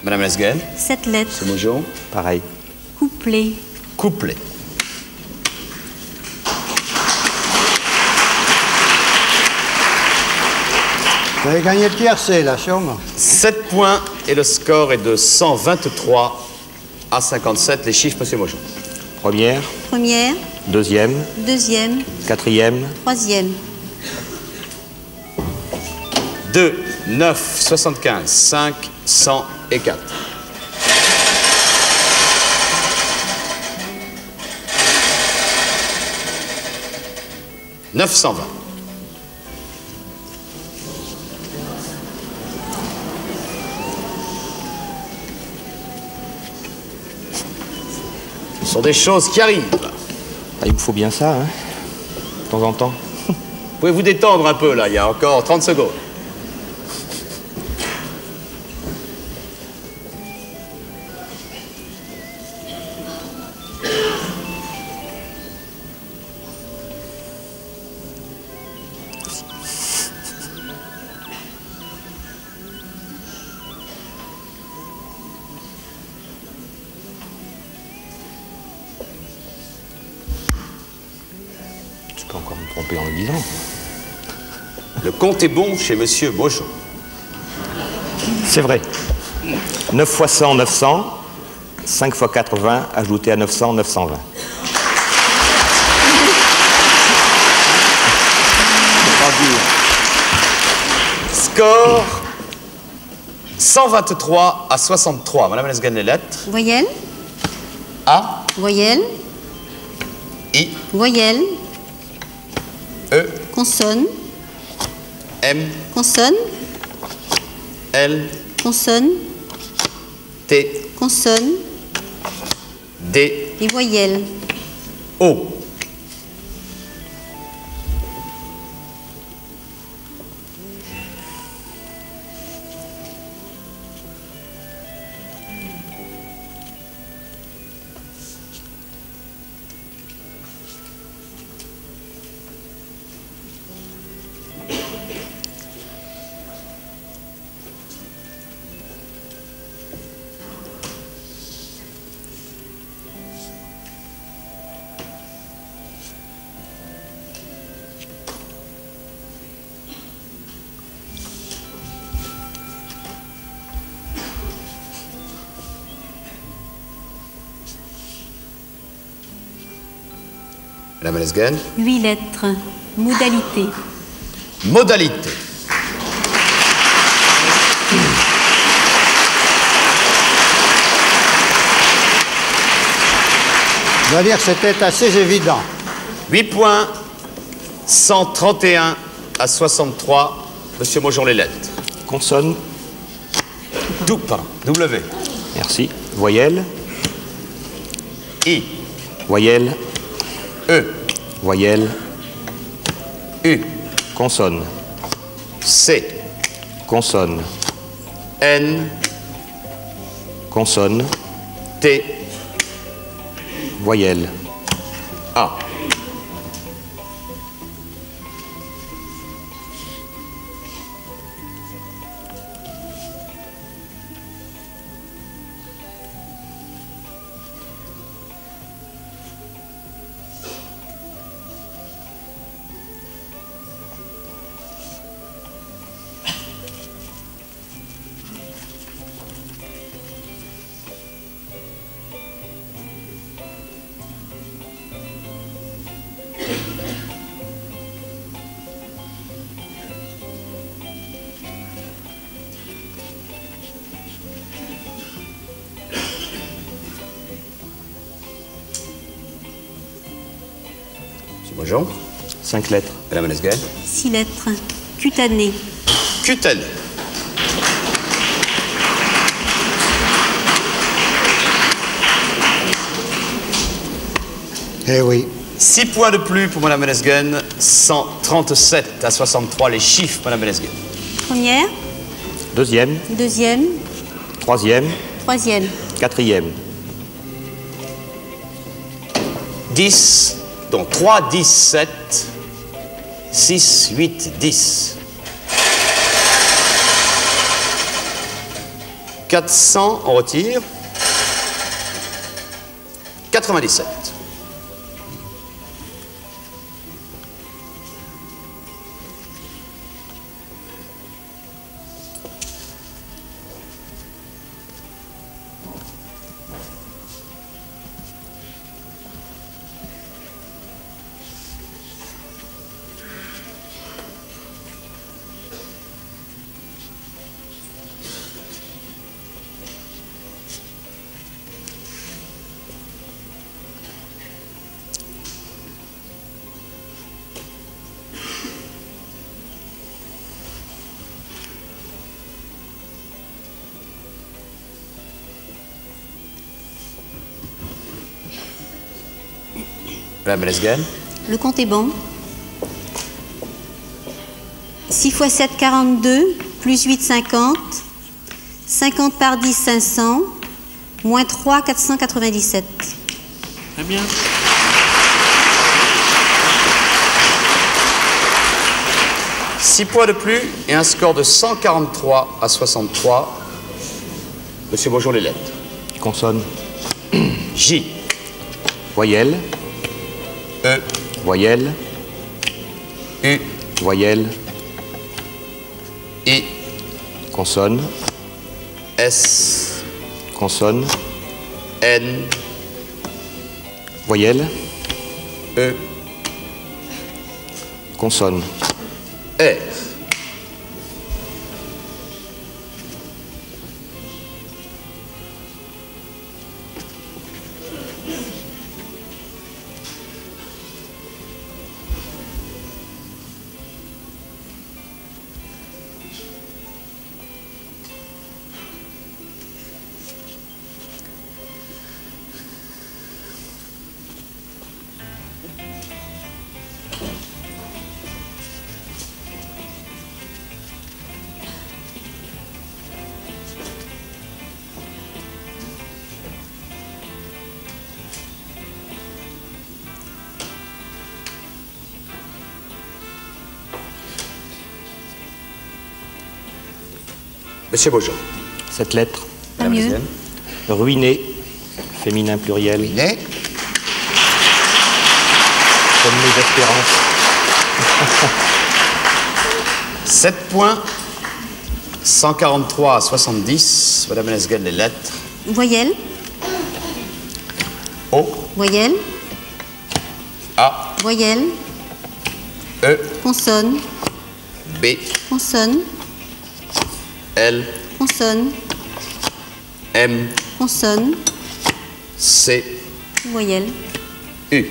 Madame Lesgen. 7 lettres. Monsieur Maugeon. Pareil. Couplet. Couplet. Vous avez gagné le tiercé, là, sûrement. 7 points et le score est de 123 à 57. Les chiffres, monsieur Maugeon. Première. Première. Deuxième. Deuxième. Quatrième. Troisième. 2, 9, 75, 5, 100 et 4. « 920. Ce sont des choses qui arrivent. Ah, il me faut bien ça, hein, de temps en temps. Vous pouvez vous détendre un peu, là, il y a encore 30 secondes. Tu peux encore me tromper en le disant. Le compte est bon chez monsieur Maugeon. C'est vrai. 9 fois 100, 900. 5 fois 80, ajouté à 900, 920. Score 123 à 63. Madame Lesgen, les lettres. Voyelle. A. Voyelle. I. Voyelle. E. Consonne. M. Consonne. L. Consonne. T. Consonne. D. Et voyelle. O. Madame Lesgen. 8 lettres. Modalité. Modalité. Je dois dire que c'était assez évident. 8 points, 131 à 63. Monsieur Maugeon, les lettres. Consonne. W. Merci. Voyelle. I. Voyelle. E. Voyelle. U. Consonne. C. Consonne. N. Consonne. T. Voyelle. A. Maugeon. 5 lettres. Madame Lesgen. 6 lettres. Cutané. Cutané. Eh oui. 6 points de plus pour Madame Lesgen. 137 à 63. Les chiffres, Madame Lesgen. Première. Deuxième. Deuxième. Troisième. Troisième. Quatrième. 10. Donc 3, 10, 7, 6, 8, 10. 400, on retire. 97. Madame Lesgen. Le compte est bon. 6 x 7, 42, plus 8, 50. 50 par 10, 500. Moins 3, 497. Très bien. Six points de plus et un score de 143 à 63. Monsieur Beaujon, les lettres. Consonne. J. Voyelle. E. Voyelle. U. Voyelle. I. Consonne. S. Consonne. N. Voyelle. E. Consonne. R. Monsieur Beaujon. Cette lettre. Pas mieux. Ruiné. Féminin pluriel. Ruiné. Comme mes espérances. 7 points. 143 à 70. Madame Lesgen, les lettres. Voyelle. O. Voyelle. A. Voyelle. E. Consonne. B. Consonne. L. Consonne. M. Consonne. C. Voyelle. U.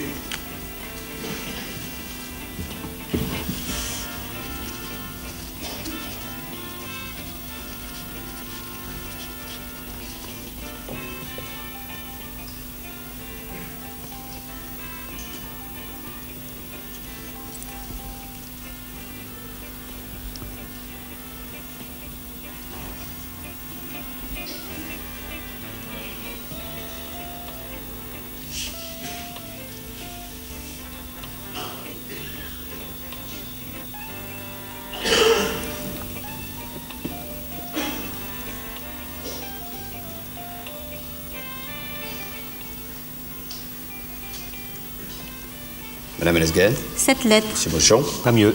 Madame Lesgen. 7 lettres. Monsieur Beaujon. Pas mieux.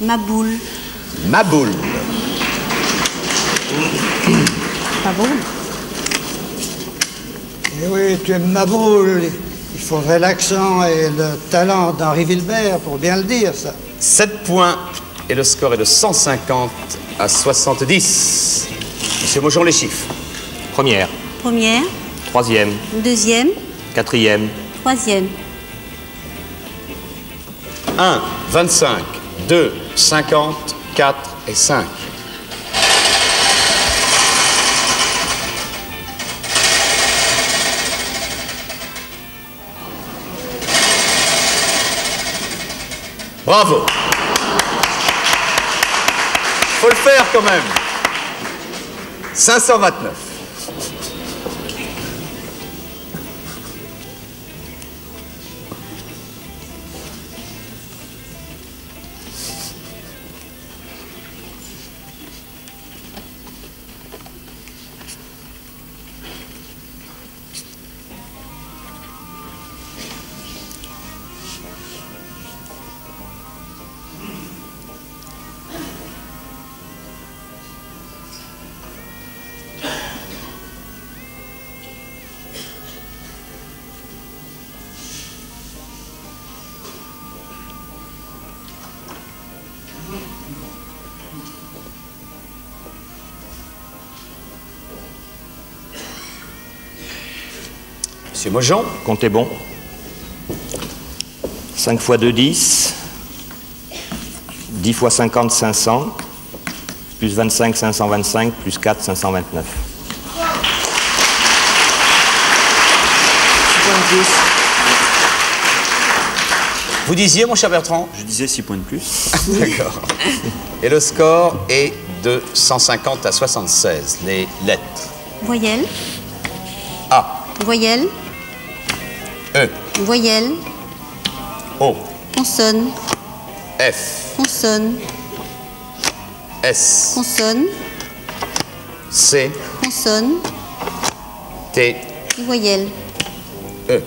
Ma boule. Ma boule. Pas bon. Eh oui, tu aimes ma boule. Il faudrait l'accent et le talent d'Henri Wilbert pour bien le dire, ça. 7 points et le score est de 150 à 70. Monsieur Beaujon, les chiffres. Première. Première. Troisième. Deuxième. Quatrième. Troisième. 1, 25, 2, 50, 4 et 5. Bravo. Faut le faire quand même. 529. Monsieur Mojon. Comptez bon. 5 x 2, 10. 10 x 50, 500. Plus 25, 525. Plus 4, 529. 6 points de plus. Vous disiez, mon cher Bertrand? Je disais 6 points de plus. D'accord. Et le score est de 150 à 76. Les lettres. Voyelle. A. Voyelle. E. Voyelle. O. Consonne. F. Consonne. S. Consonne. C. Consonne. T. Voyelle. E.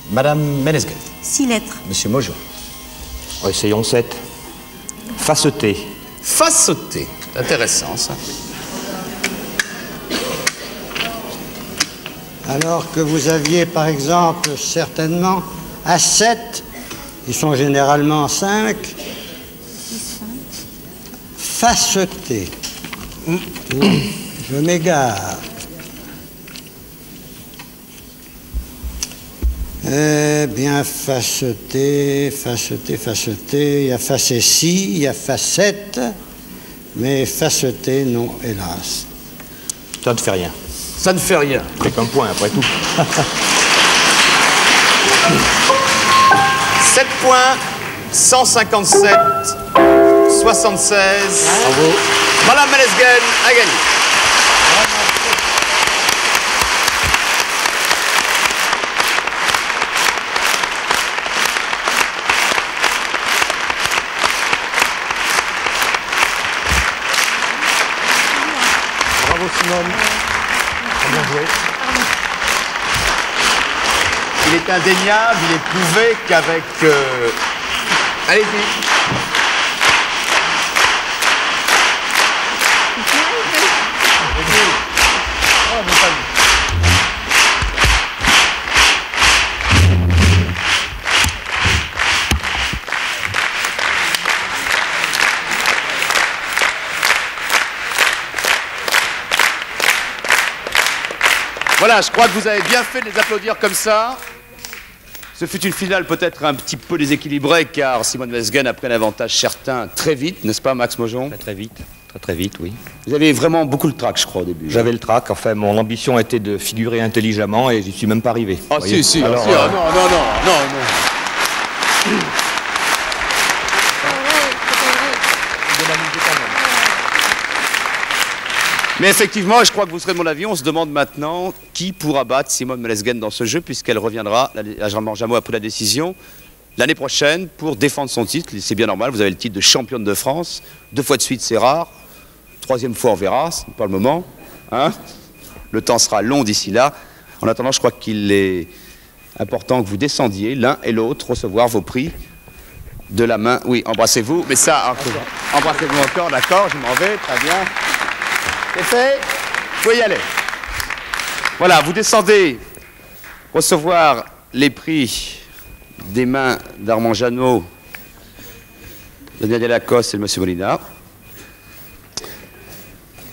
Madame Ménesguet. 6 lettres. Monsieur Mojon. Essayons 7. Faceté. Faceté. Intéressant, ça. Alors que vous aviez, par exemple, certainement, à 7, ils sont généralement 5, faceté. Je m'égare. Eh bien, faceté, faceté, faceté. Il y a facétie, il y a facette, mais faceté, non, hélas. Ça ne fait rien. Ça ne fait rien. C'est qu'un point, après tout. 7 points, 157, 76. Bravo. Madame Ménesguet a gagné. Bravo Simone. Bien joué. Il est indéniable, il est prouvé qu'avec... Allez-y. Voilà, je crois que vous avez bien fait de les applaudir comme ça. Ce fut une finale peut-être un petit peu déséquilibrée, car Simone Ménesguet a pris un avantage certain très vite, n'est-ce pas, Max Mojon? Très vite. Très vite, oui. Vous avez vraiment beaucoup le trac, je crois, au début. J'avais le trac. Enfin, mon ambition était de figurer intelligemment et j'y suis même pas arrivé. Ah, si, si. Alors, si, non, non, non, non. Mais effectivement, je crois que vous serez de mon avis, on se demande maintenant qui pourra battre Simone Ménesguet dans ce jeu, puisqu'elle reviendra, largement Jameau a pris la décision, l'année prochaine pour défendre son titre. C'est bien normal, vous avez le titre de championne de France. 2 fois de suite, c'est rare. 3e fois, on verra, ce n'est pas le moment. Hein, le temps sera long d'ici là. En attendant, je crois qu'il est important que vous descendiez, l'un et l'autre, recevoir vos prix de la main. Oui, embrassez-vous, mais ça, embrassez-vous encore, d'accord, je m'en vais, très bien. C'est fait, vous pouvez y aller. Voilà, vous descendez recevoir les prix des mains d'Armand Jeannot, de Daniel Lacoste et de M. Molina.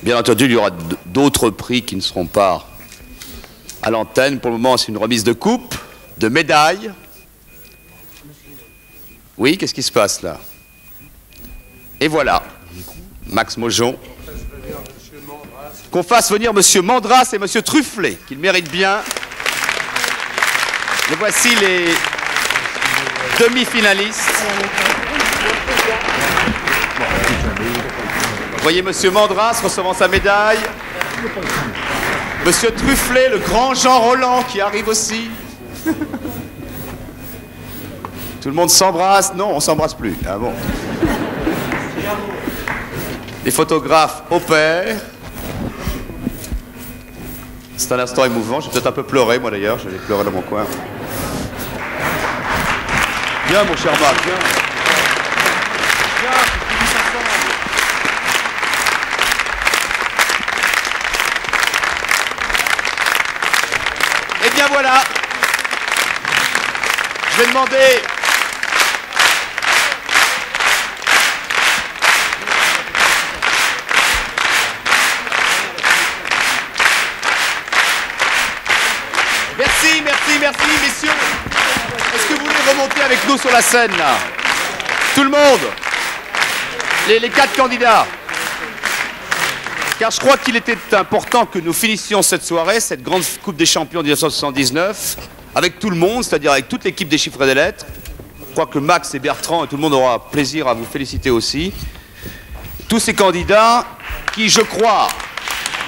Bien entendu, il y aura d'autres prix qui ne seront pas à l'antenne. Pour le moment, c'est une remise de coupe, de médailles. Oui, qu'est-ce qui se passe là? Et voilà, Max Mojon. Qu'on fasse venir M. Mandras et M. Trufflet, qu'ils méritent bien. Et voici les demi-finalistes. Vous voyez M. Mandras recevant sa médaille. Monsieur Trufflet, le grand Jean Roland qui arrive aussi. Tout le monde s'embrasse. Non, on s'embrasse plus. Ah bon. Les photographes opèrent. C'est un instant émouvant. J'ai peut-être un peu pleuré, moi d'ailleurs. J'allais pleurer dans mon coin. Viens, mon cher Marc, viens. Viens, on finit ensemble. Eh bien voilà. Je vais demander... Merci, messieurs. Est-ce que vous voulez remonter avec nous sur la scène, là? Tout le monde. Les 4 candidats. Car je crois qu'il était important que nous finissions cette soirée, cette grande Coupe des Champions de 1979, avec tout le monde, c'est-à-dire avec toute l'équipe des chiffres et des lettres. Je crois que Max et Bertrand et tout le monde aura plaisir à vous féliciter aussi. Tous ces candidats qui, je crois...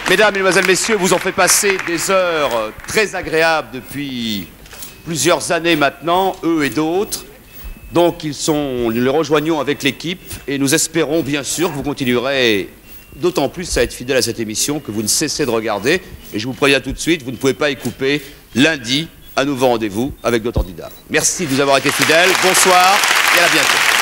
Mesdames, Mesdemoiselles, Messieurs, vous ont fait passer des heures très agréables depuis plusieurs années maintenant, eux et d'autres. Donc nous les rejoignons avec l'équipe et nous espérons bien sûr que vous continuerez d'autant plus à être fidèles à cette émission que vous ne cessez de regarder. Et je vous préviens tout de suite, vous ne pouvez pas y couper. Lundi, un nouveau rendez-vous avec d'autres candidats. Merci de nous avoir été fidèles. Bonsoir et à bientôt.